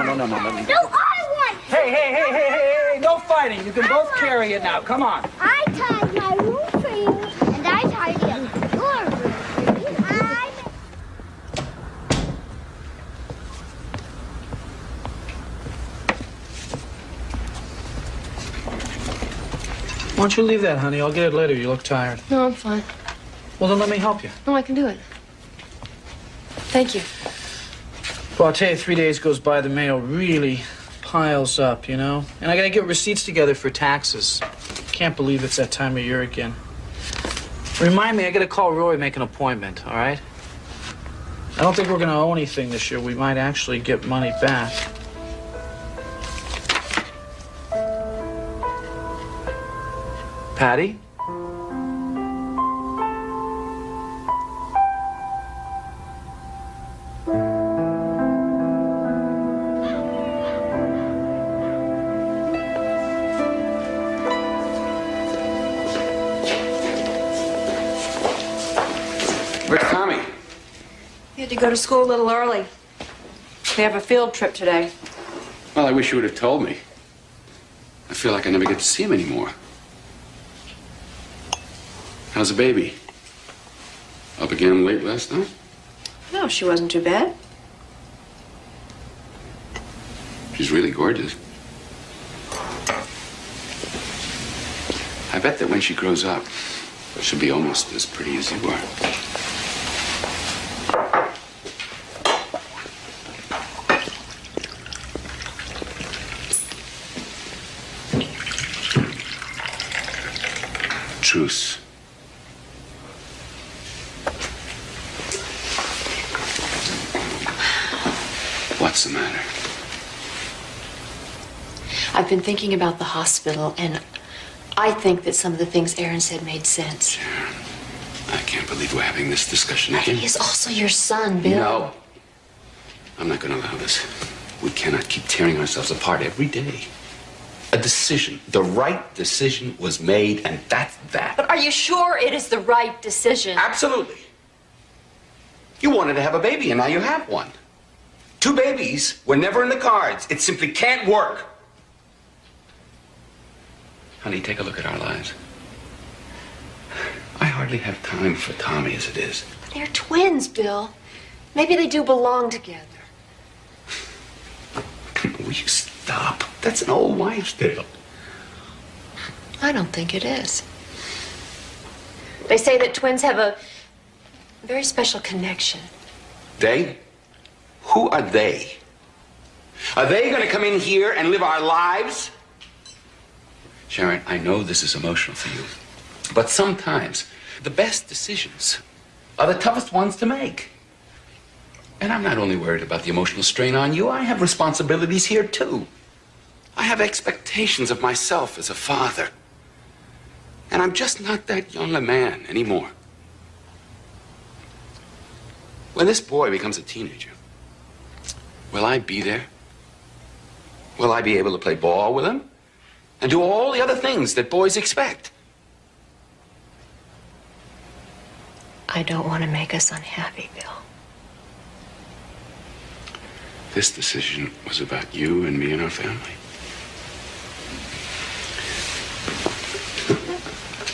No. No, I want. Hey, no fighting. You can both carry it now. Come on. I tied my room for you, and I tied your room for you. Why don't you leave that, honey? I'll get it later. You look tired. No, I'm fine. Well, then let me help you. No, I can do it. Thank you. Well, I'll tell you, 3 days goes by, the mail really piles up, you know? And I gotta get receipts together for taxes. Can't believe it's that time of year again. Remind me, I gotta call Roy, make an appointment, all right? I don't think we're gonna owe anything this year. We might actually get money back. Patty? Where's Tommy? He had to go to school a little early. They have a field trip today. Well, I wish you would have told me. I feel like I never get to see him anymore. How's the baby? Up again late last night? No, she wasn't too bad. She's really gorgeous. I bet that when she grows up, she'll be almost as pretty as you are. Truce. What's the matter? I've been thinking about the hospital, and I think that some of the things Aaron said made sense. Sharon, I can't believe we're having this discussion again. He is also your son, Bill. No. I'm not going to allow this. We cannot keep tearing ourselves apart every day. A decision, the right decision was made, and that's that. But are you sure it is the right decision? Absolutely. You wanted to have a baby, and now you have one. 2 babies were never in the cards. It simply can't work. Honey, take a look at our lives. I hardly have time for Tommy as it is. They're twins, Bill. Maybe they do belong together. Will you stop? That's an old wives' tale. I don't think it is. They say that twins have a very special connection. They? Who are they? Are they going to come in here and live our lives? Sharon, I know this is emotional for you, but sometimes the best decisions are the toughest ones to make. And I'm not only worried about the emotional strain on you, I have responsibilities here too. I have expectations of myself as a father. And I'm just not that young a man anymore. When this boy becomes a teenager, will I be there? Will I be able to play ball with him? And do all the other things that boys expect? I don't want to make us unhappy, Bill. This decision was about you and me and our family.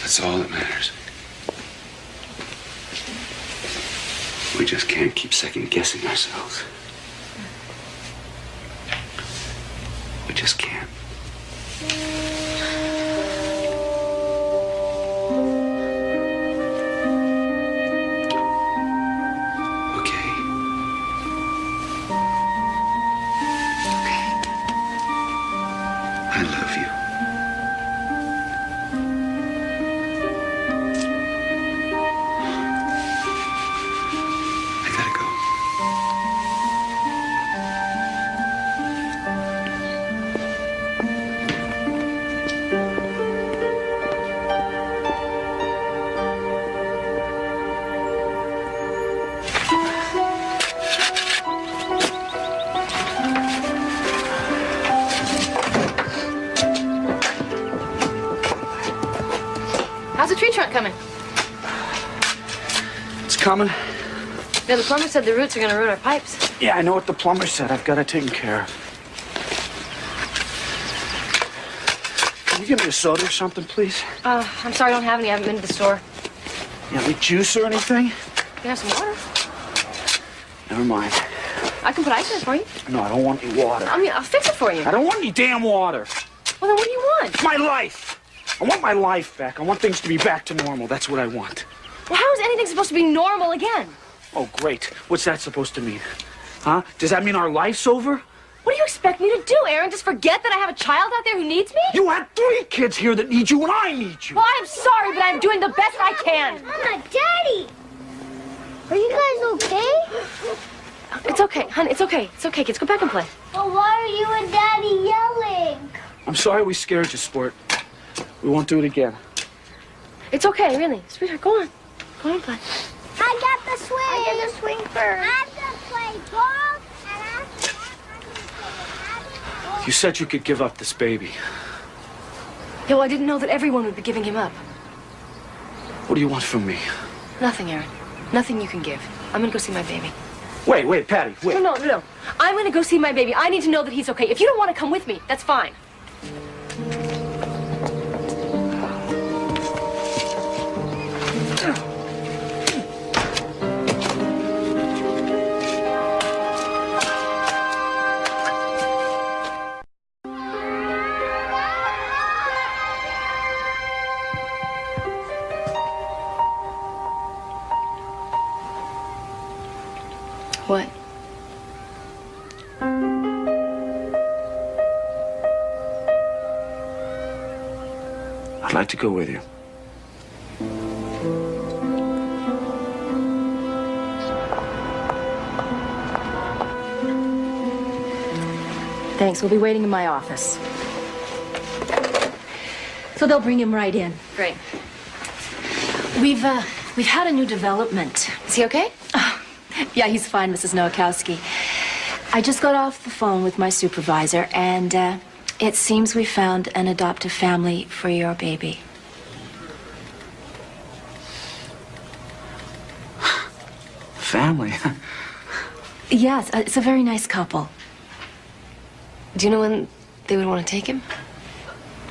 That's all that matters. We just can't keep second-guessing ourselves. We just can't. tree trunk coming? It's coming. Yeah, the plumber said the roots are gonna ruin our pipes. Yeah, I know what the plumber said. I've got it taken care of. Can you give me a soda or something, please? I'm sorry, I don't have any. I haven't been to the store. You have any juice or anything? You have some water? Never mind. I can put ice in it for you. No, I don't want any water. I mean, I'll fix it for you. I don't want any damn water. Well, then what do you want? My life. I want my life back. I want things to be back to normal. That's what I want. Well, how is anything supposed to be normal again? Oh, great. What's that supposed to mean? Huh? Does that mean our life's over? What do you expect me to do, Aaron? Just forget that I have a child out there who needs me? You had 3 kids here that need you, and I need you. Well, I'm sorry, but I'm doing the best I can. Mama, Daddy! Are you guys okay? It's okay, honey. It's okay. It's okay, kids. Go back and play. Well, why are you and Daddy yelling? I'm sorry we scared you, sport. We won't do it again. It's okay, really. Sweetheart, go on. Go on and play. I got the swing. I get the swing first. I'm gonna play ball, and I'm You said you could give up this baby. Yeah, well, I didn't know that everyone would be giving him up. What do you want from me? Nothing, Aaron. Nothing you can give. I'm gonna go see my baby. Wait, Patty, wait. No. I'm gonna go see my baby. I need to know that he's okay. If you don't want to come with me, that's fine. What? I'd like to go with you. Thanks. We'll be waiting in my office. So they'll bring him right in. Great. We've had a new development. Is he okay? Yeah, he's fine, Mrs. Nowakowski. I just got off the phone with my supervisor, and it seems we found an adoptive family for your baby. Family? Yes, it's a very nice couple. Do you know when they would want to take him?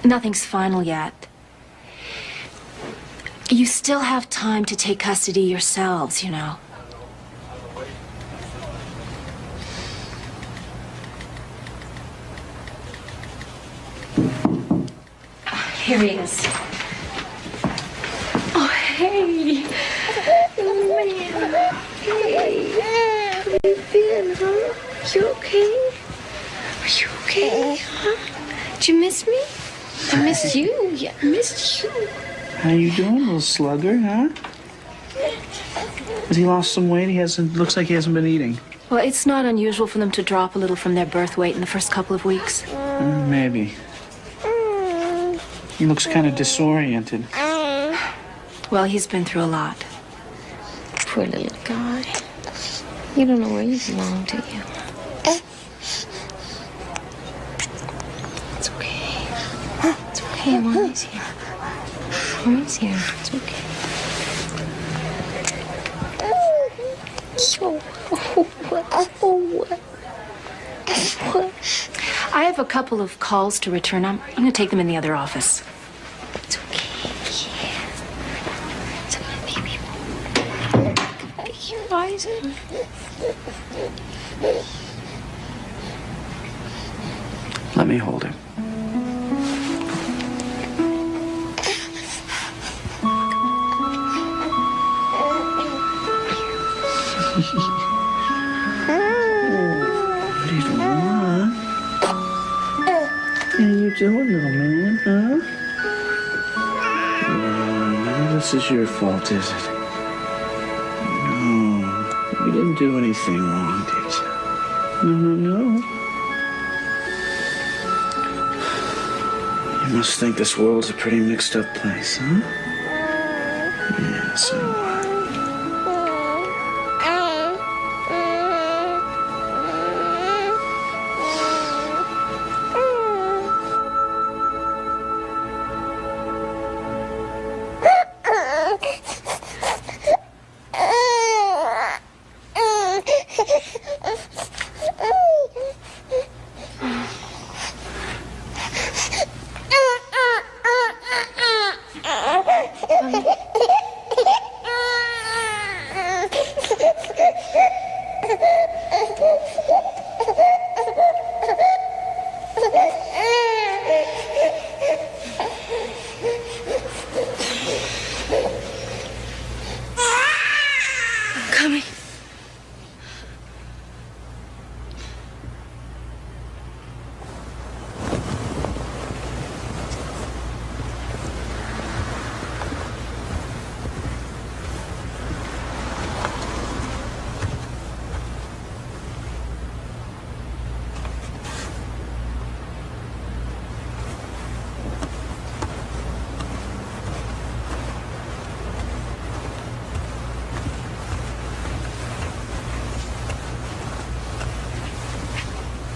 Nothing's final yet. You still have time to take custody yourselves, you know. Here he is. Oh, hey. Man. Hey. How you been, huh? You okay? Are you okay, huh? Did you miss me? I missed you. Yeah, I missed you. How you doing, little slugger, huh? Has he lost some weight? Looks like he hasn't been eating. Well, it's not unusual for them to drop a little from their birth weight in the first couple of weeks. Maybe. He looks kind of disoriented. Well, he's been through a lot. Poor little guy. You don't know where you belong, do you? It's okay. It's okay. Mommy's here. Mommy's here. It's okay. I have a couple of calls to return. I'm going to take them in the other office. It's okay. Yeah. It's okay, baby. Your eyes are... Let me hold him. What are you doing? How you doing, little man, huh? None of this is your fault, is it? No, we didn't do anything wrong, did you? No. You must think this world's a pretty mixed up place, huh? Yeah, so do I. I'm coming.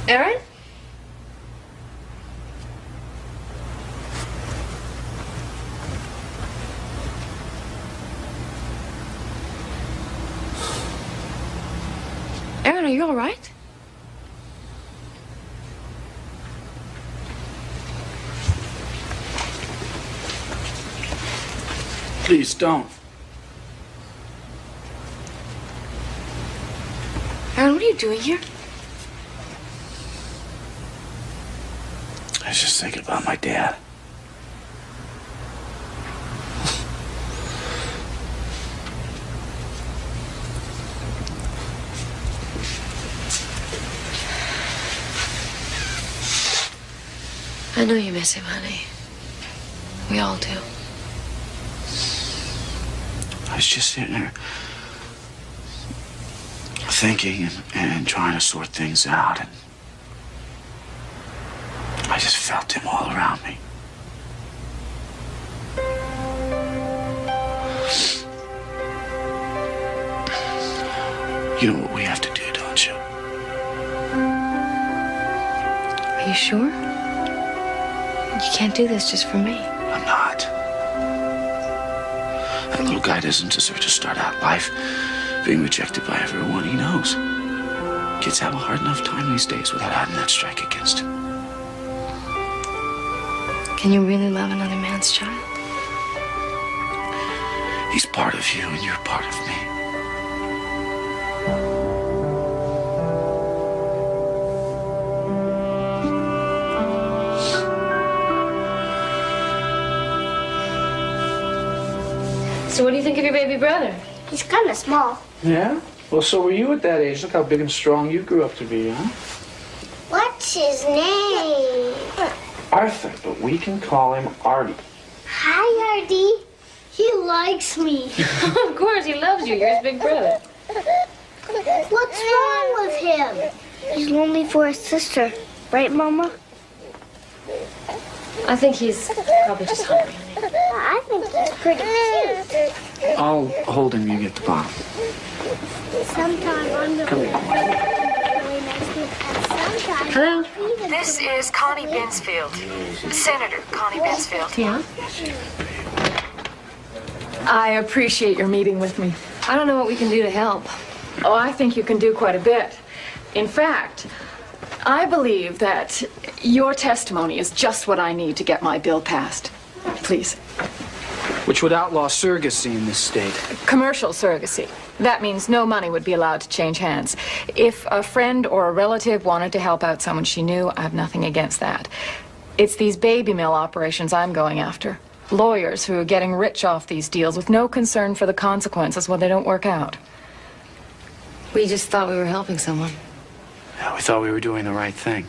Aaron? Aaron, are you all right? Please don't. Aaron, what are you doing here? I was just thinking about my dad. I know you miss him, honey. We all do. I was just sitting there thinking and trying to sort things out, and I just felt him all around me. You know what we have to do, don't you? Are you sure? You can't do this just for me. I'm not. That little guy doesn't deserve to start out life being rejected by everyone he knows. Kids have a hard enough time these days without having that strike against him. Can you really love another man's child? He's part of you and you're part of me. So what do you think of your baby brother? He's kind of small. Yeah? Well, so were you at that age. Look how big and strong you grew up to be, huh? What's his name? Arthur, but we can call him Artie. Hi, Artie. He likes me. Of course, he loves you. You're his big brother. What's wrong with him? He's lonely for his sister. Right, Mama? I think he's probably just hungry. I think he's pretty cute. I'll hold him, you get the bottle. Sometime I'm the really nice kid, and sometimes Hello? This is Connie Binsfield, Senator Connie Binsfield. Yeah? I appreciate your meeting with me. I don't know what we can do to help. Oh, I think you can do quite a bit. In fact, I believe that your testimony is just what I need to get my bill passed. Please. Which would outlaw surrogacy in this state. Commercial surrogacy. That means no money would be allowed to change hands. If a friend or a relative wanted to help out someone she knew, I have nothing against that. It's these baby mill operations I'm going after. Lawyers who are getting rich off these deals with no concern for the consequences when they don't work out. We just thought we were helping someone. Yeah, we thought we were doing the right thing.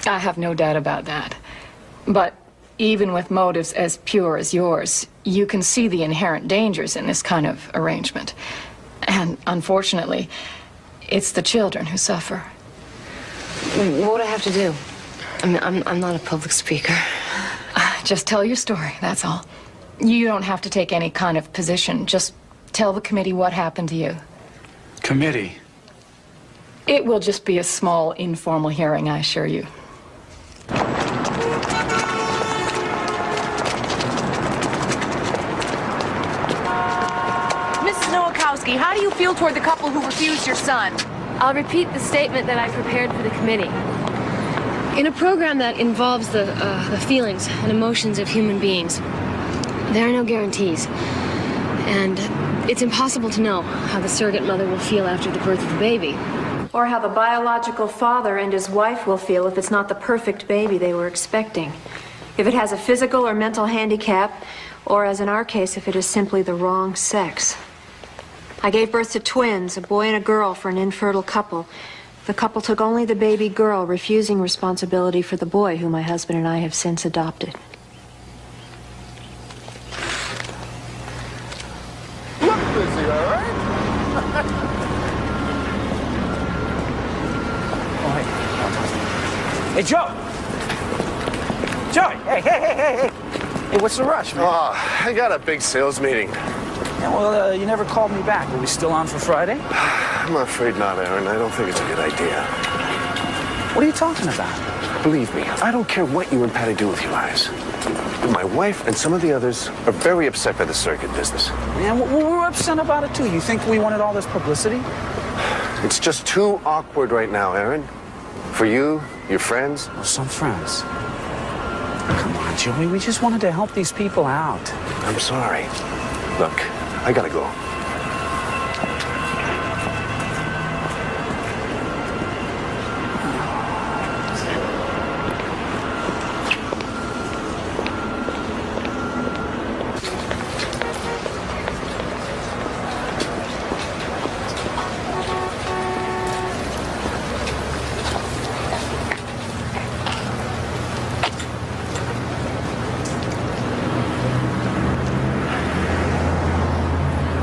I have no doubt about that. But even with motives as pure as yours, you can see the inherent dangers in this kind of arrangement. And unfortunately, it's the children who suffer. What would I have to do? I mean, I'm not a public speaker. Just tell your story, that's all. You don't have to take any kind of position. Just tell the committee what happened to you. Committee? It will just be a small, informal hearing, I assure you. Mrs. Nowakowski, how do you feel toward the couple who refused your son? I'll repeat the statement that I prepared for the committee. In a program that involves the feelings and emotions of human beings, there are no guarantees. And It's impossible to know how the surrogate mother will feel after the birth of the baby. Or how the biological father and his wife will feel if it's not the perfect baby they were expecting. If it has a physical or mental handicap, or as in our case, if it is simply the wrong sex. I gave birth to twins, a boy and a girl, for an infertile couple. The couple took only the baby girl, refusing responsibility for the boy, who my husband and I have since adopted. Look busy, all right? Hey, Joe! Joey, hey. Hey, what's the rush, man? Oh, I got a big sales meeting. Yeah, well, you never called me back. Are we still on for Friday? I'm afraid not, Aaron. I don't think it's a good idea. What are you talking about? Believe me, I don't care what you and Patty do with your lives. But my wife and some of the others are very upset by the circuit business. Yeah, we're upset about it, too. You think we wanted all this publicity? It's just too awkward right now, Aaron. For you, your friends. Well, some friends. Come on, Joey. We just wanted to help these people out. I'm sorry. Look, I gotta go.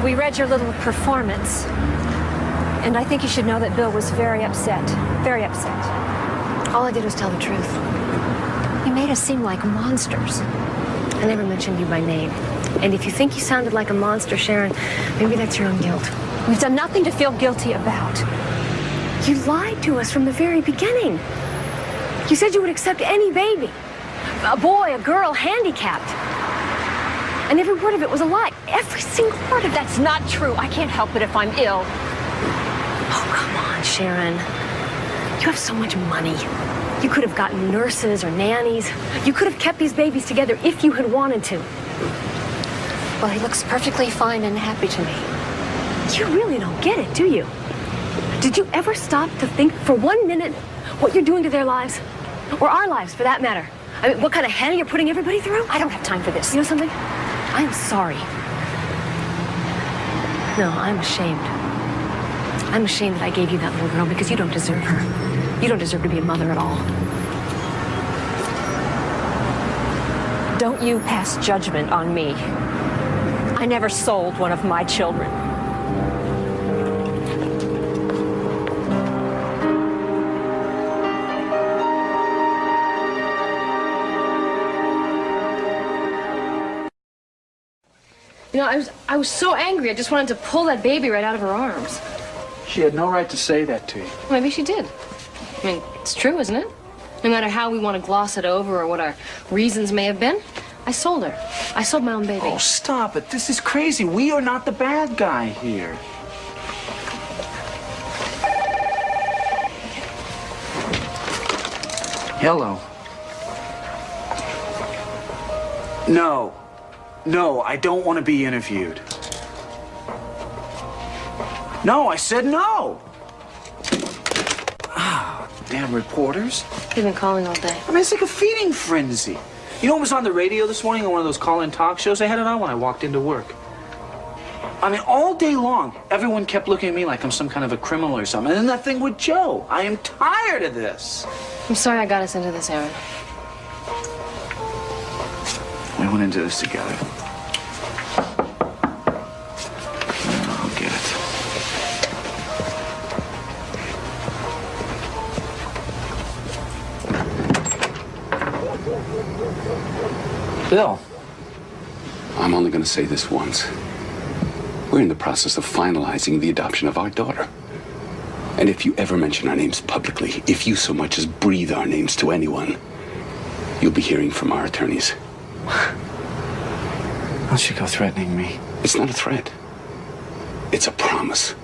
We read your little performance, and I think you should know that Bill was very upset. Very upset. All I did was tell the truth. You made us seem like monsters. I never mentioned you by name. And if you think you sounded like a monster, Sharon, maybe that's your own guilt. We've done nothing to feel guilty about. You lied to us from the very beginning. You said you would accept any baby. A boy, a girl, handicapped. And every word of it was a lie. Every single word of That's not true. I can't help it if I'm ill. Oh, come on, Sharon. You have so much money. You could have gotten nurses or nannies. You could have kept these babies together if you had wanted to. Well, he looks perfectly fine and happy to me. You really don't get it, do you? Did you ever stop to think for 1 minute what you're doing to their lives? Or our lives, for that matter? I mean, what kind of hell you're putting everybody through? I don't have time for this. You know something? I am sorry. No, I'm ashamed. I'm ashamed that I gave you that little girl because you don't deserve her. You don't deserve to be a mother at all. Don't you pass judgment on me. I never sold one of my children. You know, I was so angry, I just wanted to pull that baby right out of her arms. She had no right to say that to you. Well, maybe she did. I mean, it's true, isn't it? No matter how we want to gloss it over or what our reasons may have been, I sold her. I sold my own baby. Oh, stop it. This is crazy. We are not the bad guy here. Hello. No, I don't want to be interviewed. No, I said no. Ah, damn reporters. They've been calling all day. I mean, it's like a feeding frenzy. You know what was on the radio this morning on one of those call-in talk shows? They had it on when I walked into work. I mean, all day long, everyone kept looking at me like I'm some kind of a criminal or something. And then that thing with Joe. I am tired of this. I'm sorry I got us into this, Aaron. We went into this together. I'll get it. Bill. I'm only going to say this once. We're in the process of finalizing the adoption of our daughter. And if you ever mention our names publicly, if you so much as breathe our names to anyone, you'll be hearing from our attorneys. Don't you go threatening me. It's not a threat. It's a promise.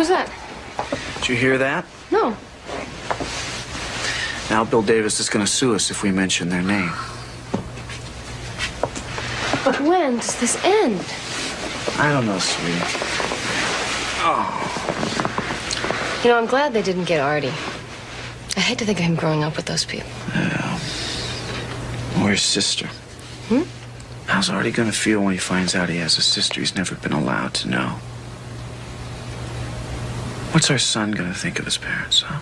was that? Did you hear that? No. Now Bill Davis is going to sue us if we mention their name. But when does this end? I don't know, sweetie. Oh. You know, I'm glad they didn't get Artie. I hate to think of him growing up with those people. Yeah. Or his sister. Hmm? How's Artie going to feel when he finds out he has a sister he's never been allowed to know? What's our son going to think of his parents, huh?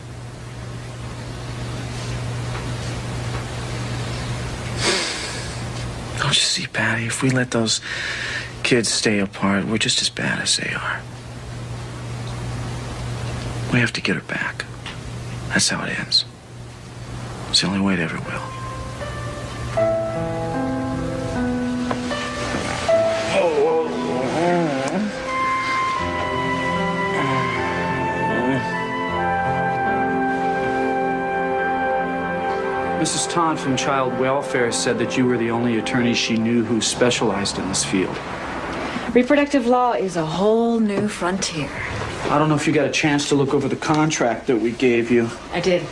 Don't you see, Patty? If we let those kids stay apart, we're just as bad as they are. We have to get her back. That's how it ends. It's the only way it ever will. Mrs. Todd from Child Welfare said that you were the only attorney she knew who specialized in this field. Reproductive law is a whole new frontier. I don't know if you got a chance to look over the contract that we gave you. I did.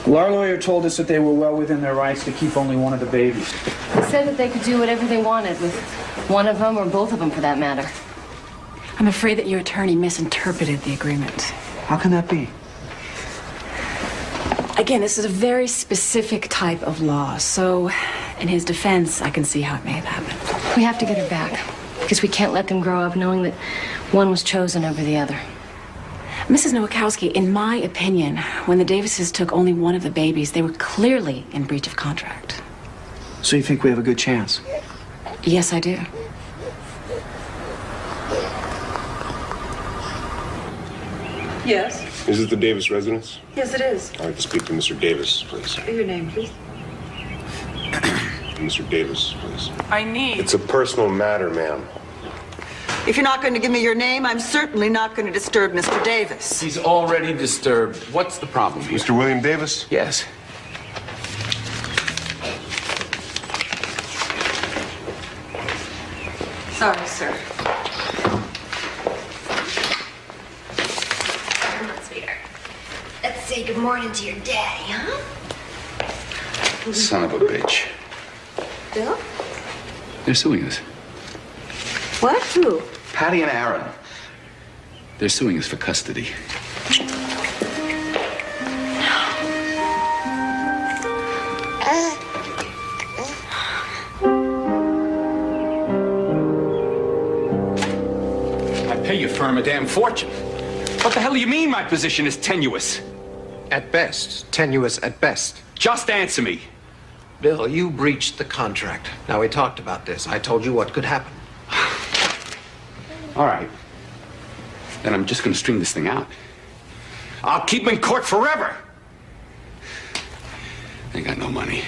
Well, our lawyer told us that they were well within their rights to keep only one of the babies. They said that they could do whatever they wanted with one of them or both of them, for that matter. I'm afraid that your attorney misinterpreted the agreement. How can that be? Again, this is a very specific type of law, so in his defense, I can see how it may have happened. We have to get her back, because we can't let them grow up knowing that one was chosen over the other. Mrs. Nowakowski, in my opinion, when the Davises took only one of the babies, they were clearly in breach of contract. So you think we have a good chance? Yes, I do. Yes? Is it the Davis residence? Yes, it is. I'd like to speak to Mr. Davis, please. Your name, please. Mr. Davis, please. I need... It's a personal matter, ma'am. If you're not going to give me your name, I'm certainly not going to disturb Mr. Davis. He's already disturbed. What's the problem here? Mr. William Davis? Yes. Sorry, sir. Come on, sweetheart. Let's say good morning to your daddy, huh? Son of a bitch. Bill? They're suing us. What? Who? Patty and Aaron. They're suing us for custody. I pay your firm a damn fortune. What the hell do you mean my position is tenuous? At best. Tenuous at best. Just answer me. Bill, you breached the contract. Now, we talked about this. I told you what could happen. All right. Then I'm just going to string this thing out. I'll keep them in court forever. They got no money.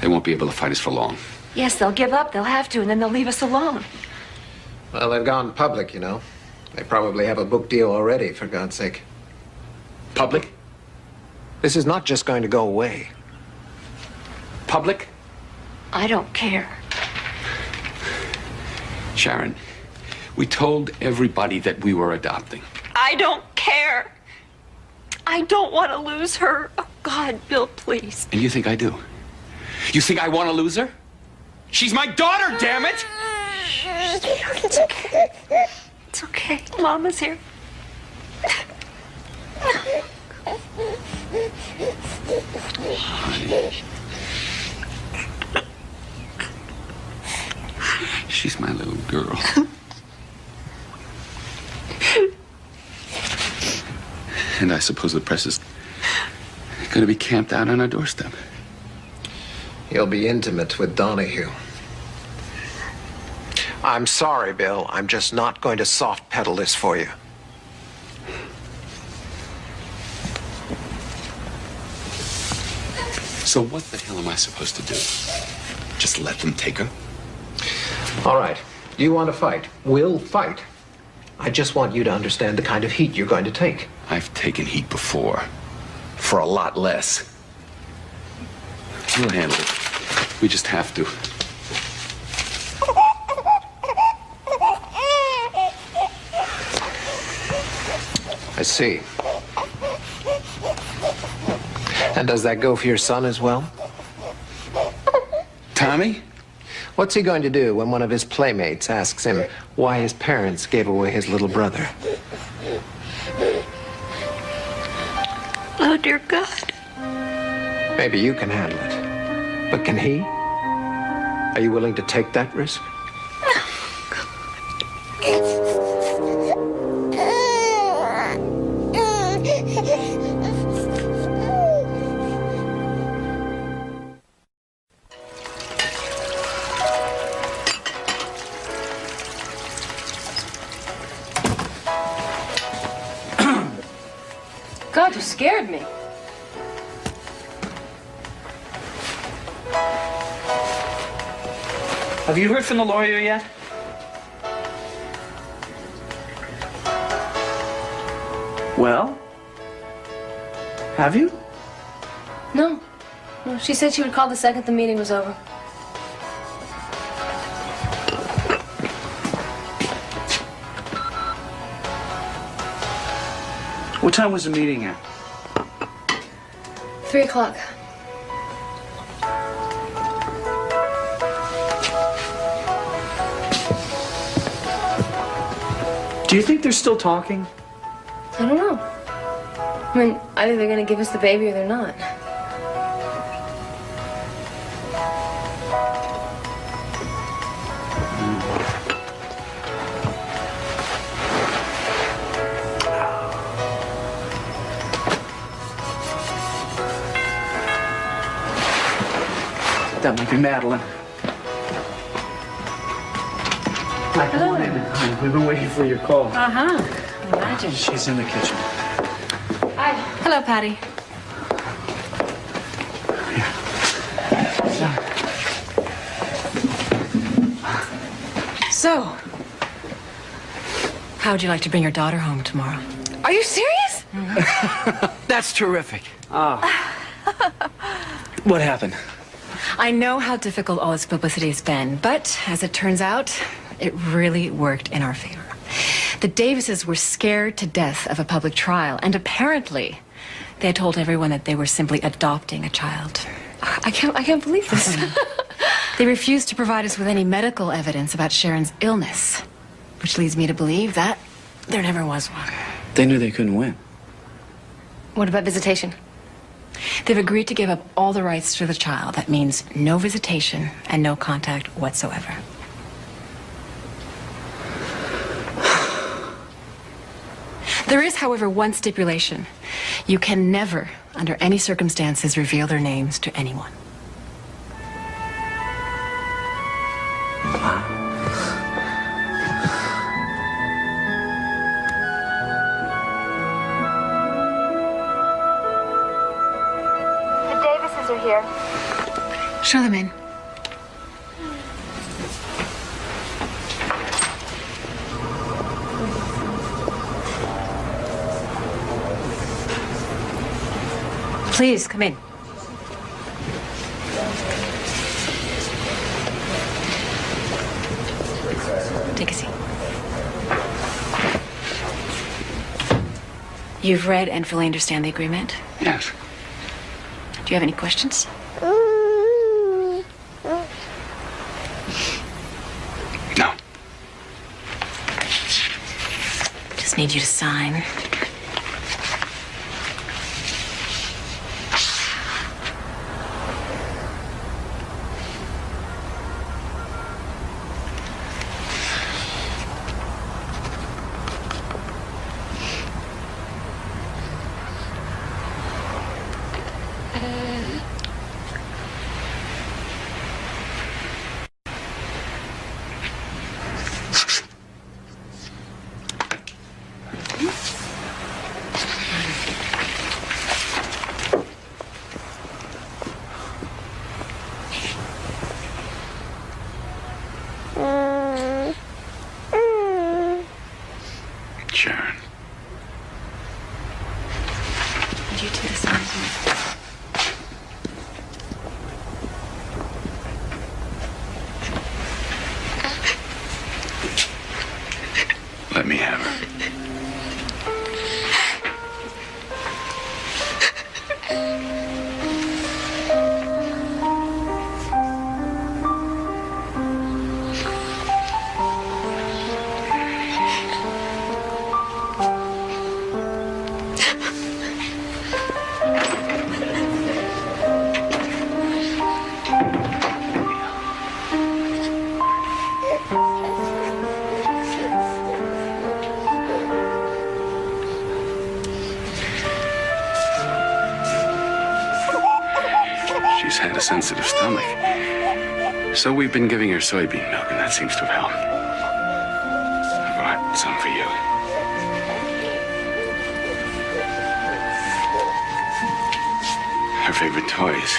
They won't be able to fight us for long. Yes, they'll give up. They'll have to, and then they'll leave us alone. Well, they've gone public, you know. They probably have a book deal already, for God's sake. Public? This is not just going to go away. Public? I don't care. Sharon, we told everybody that we were adopting. I don't care. I don't want to lose her. Oh, God, Bill, please. And you think I do? You think I want to lose her? She's my daughter, damn it! It's okay. It's okay. Mama's here. Honey. She's my little girl. And I suppose the press is going to be camped out on our doorstep. You'll be intimate with Donahue. I'm sorry, Bill. I'm just not going to soft pedal this for you. So what the hell am I supposed to do? Just let them take her? All right. You want to fight? We'll fight. I just want you to understand the kind of heat you're going to take. I've taken heat before. For a lot less. We'll handle it. We just have to. I see. And does that go for your son as well? Tommy? What's he going to do when one of his playmates asks him why his parents gave away his little brother? Oh, dear God. Maybe you can handle it. But can he? Are you willing to take that risk? God, you scared me. Have you heard from the lawyer yet? Well? Have you? No. No, she said she would call the second the meeting was over. What time was the meeting at? 3 o'clock. Do you think they're still talking? I don't know. I mean, either they're going to give us the baby or they're not. That might be Madeline. Hi, come on in. Hi, we've been waiting for your call. Uh-huh. Imagine. She's in the kitchen. Hi. Hello, Patty. So, how would you like to bring your daughter home tomorrow? Are you serious? That's terrific. What happened? I know how difficult all this publicity has been, but as it turns out, it really worked in our favor. The Davises were scared to death of a public trial, and apparently they had told everyone that they were simply adopting a child. I can't believe this. They refused to provide us with any medical evidence about Sharon's illness, which leads me to believe that there never was one. They knew they couldn't win. What about visitation? They've agreed to give up all the rights to the child. That means no visitation and no contact whatsoever. There is, however, one stipulation. You can never, under any circumstances, reveal their names to anyone. The Davises are here. Show them in. Please, come in. Take a seat. You've read and fully understand the agreement? Yes. Do you have any questions? No. Just need you to sign. Sharon. Would you two sign here? Let me have her. sensitive stomach. So we've been giving her soybean milk, and that seems to have helped. I brought some for you. Her favorite toys.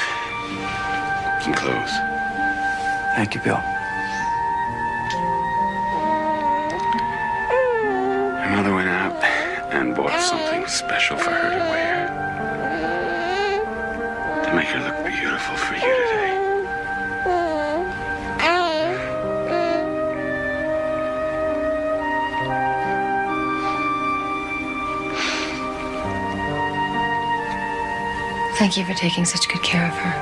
Some clothes. Thank you, Bill. Her mother went out and bought something special for her to wear. To make her look beautiful for you today. Thank you for taking such good care of her.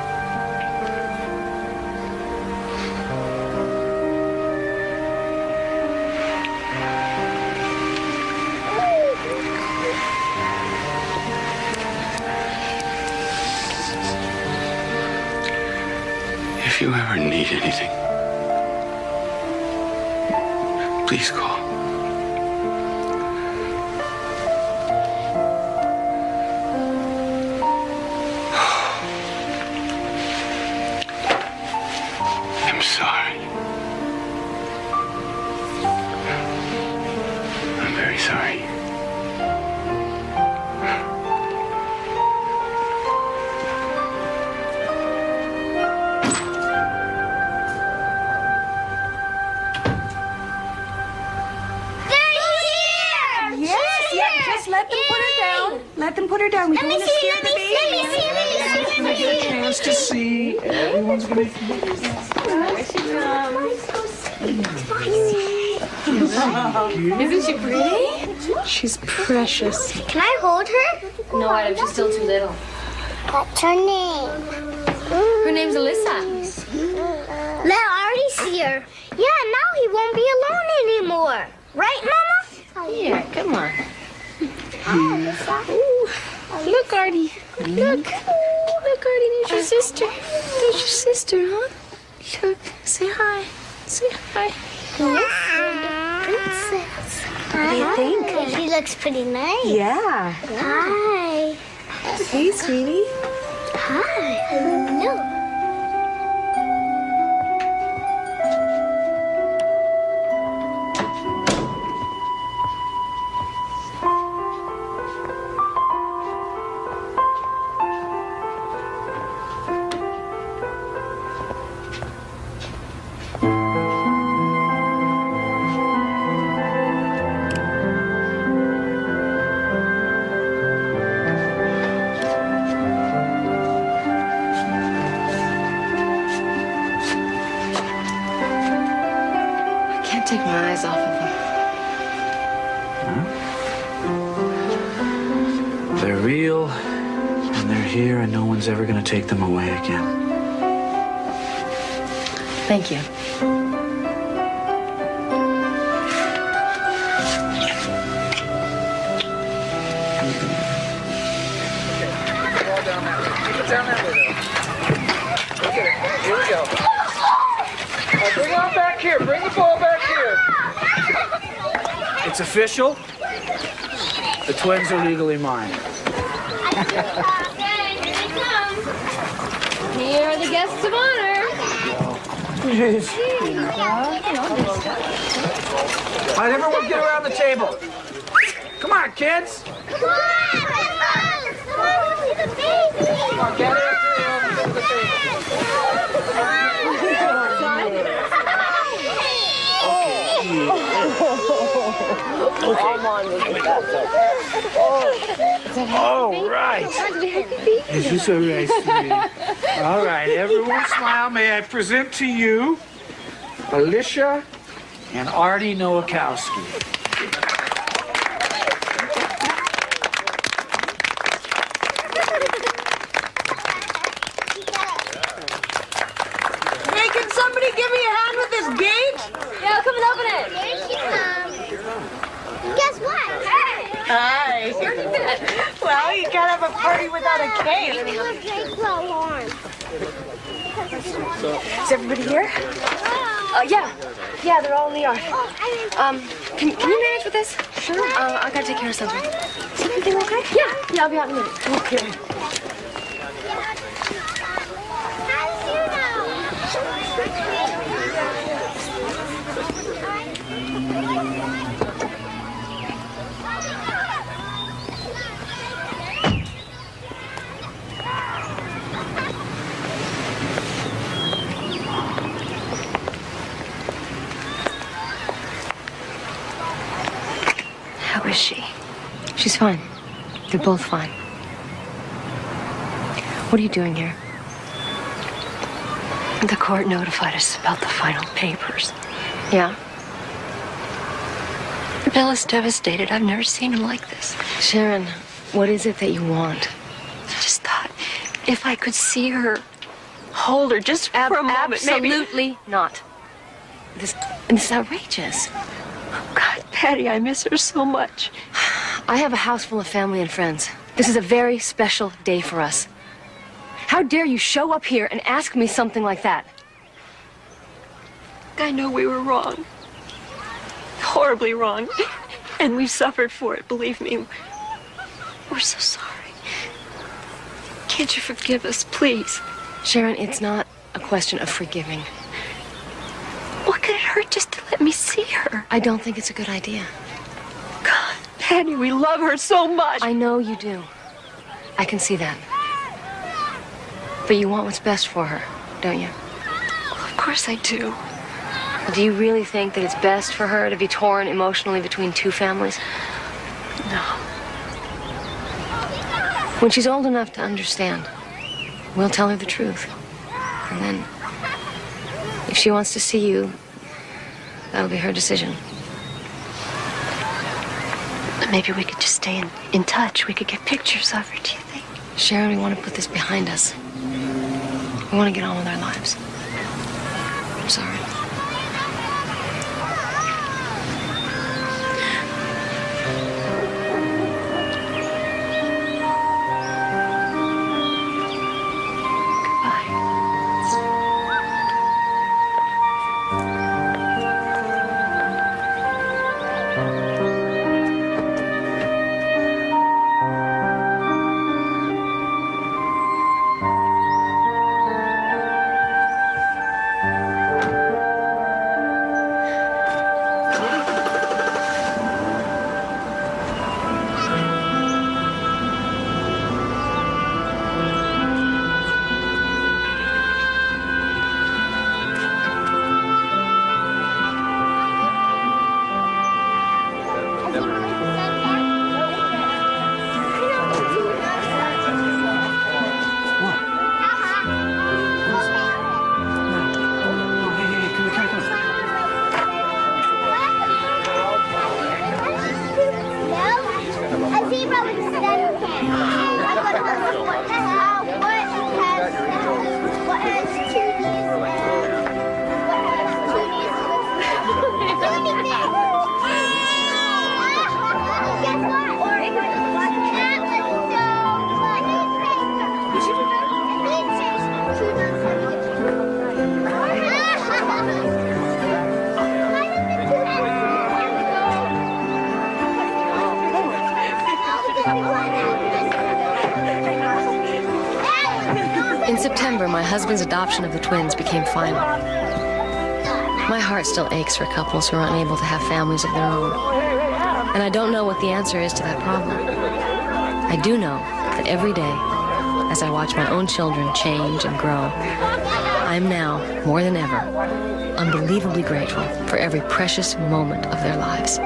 If you ever need anything, please call. I'm sorry. I'm very sorry. Let them put her down. We don't want to scare the baby. Everyone's gonna get a chance to see. Everyone's gonna. Isn't she pretty? She's precious. Can I hold her? No, Adam, she's still too little. What's her name? Her name's Alyssa. Let Artie see her. Yeah, now he won't be alone anymore. Right, Mama? Here, come on. Look, Artie. Look. Look, Artie, there's your sister. There's your sister, huh? Look, say hi. Say hi. Princess. What do you think? She looks pretty nice. Yeah. Hi. Hey, sweetie. Hi. Hello. Take my eyes off of them. They're real, and they're here, and no one's ever gonna take them away again. Thank you. Here we go. Bring it on back here. Bring the ball back here. It's official. The twins are legally mine. Here are the guests of honor. All right, everyone get around the table. Come on, kids. Come on, the baby. Come on, get after the table. All right. Is this all right, sweetie? All right, everyone smile. May I present to you Alicia and Artie Nowakowski. Hey, can somebody give me a hand with this gate? Yeah, come and open it. Here she comes. Guess what? Hey! Hi. Well, you can't have a party without a cake. Is everybody here? Yeah. Yeah, they're all in the yard. Can you manage with this? Sure. I gotta take care of something. Is everything okay? Yeah, I'll be out in a minute. Okay. is she? She's fine. They're both fine. What are you doing here? The court notified us about the final papers. Yeah? Bill is devastated. I've never seen him like this. Sharon, what is it that you want? I just thought if I could see her, hold her just for a moment, maybe. Absolutely not. This is outrageous. Oh, God, Patty, I miss her so much. I have a house full of family and friends. This is a very special day for us. How dare you show up here and ask me something like that? I know we were wrong. Horribly wrong. And we've suffered for it, believe me. We're so sorry. Can't you forgive us, please? Sharon, it's not a question of forgiving. What could it hurt just to let me see her? I don't think it's a good idea. God, Patty, we love her so much. I know you do. I can see that. But you want what's best for her, don't you? Well, of course I do. Do you really think that it's best for her to be torn emotionally between two families? No. When she's old enough to understand, we'll tell her the truth. And then, if she wants to see you, that'll be her decision. Maybe we could just stay in touch. We could get pictures of her, do you think? Sharon, we want to put this behind us. We want to get on with our lives. I'm sorry. In September, my husband's adoption of the twins became final. My heart still aches for couples who are unable to have families of their own. And I don't know what the answer is to that problem. I do know that every day, as I watch my own children change and grow, I'm now, more than ever, unbelievably grateful for every precious moment of their lives.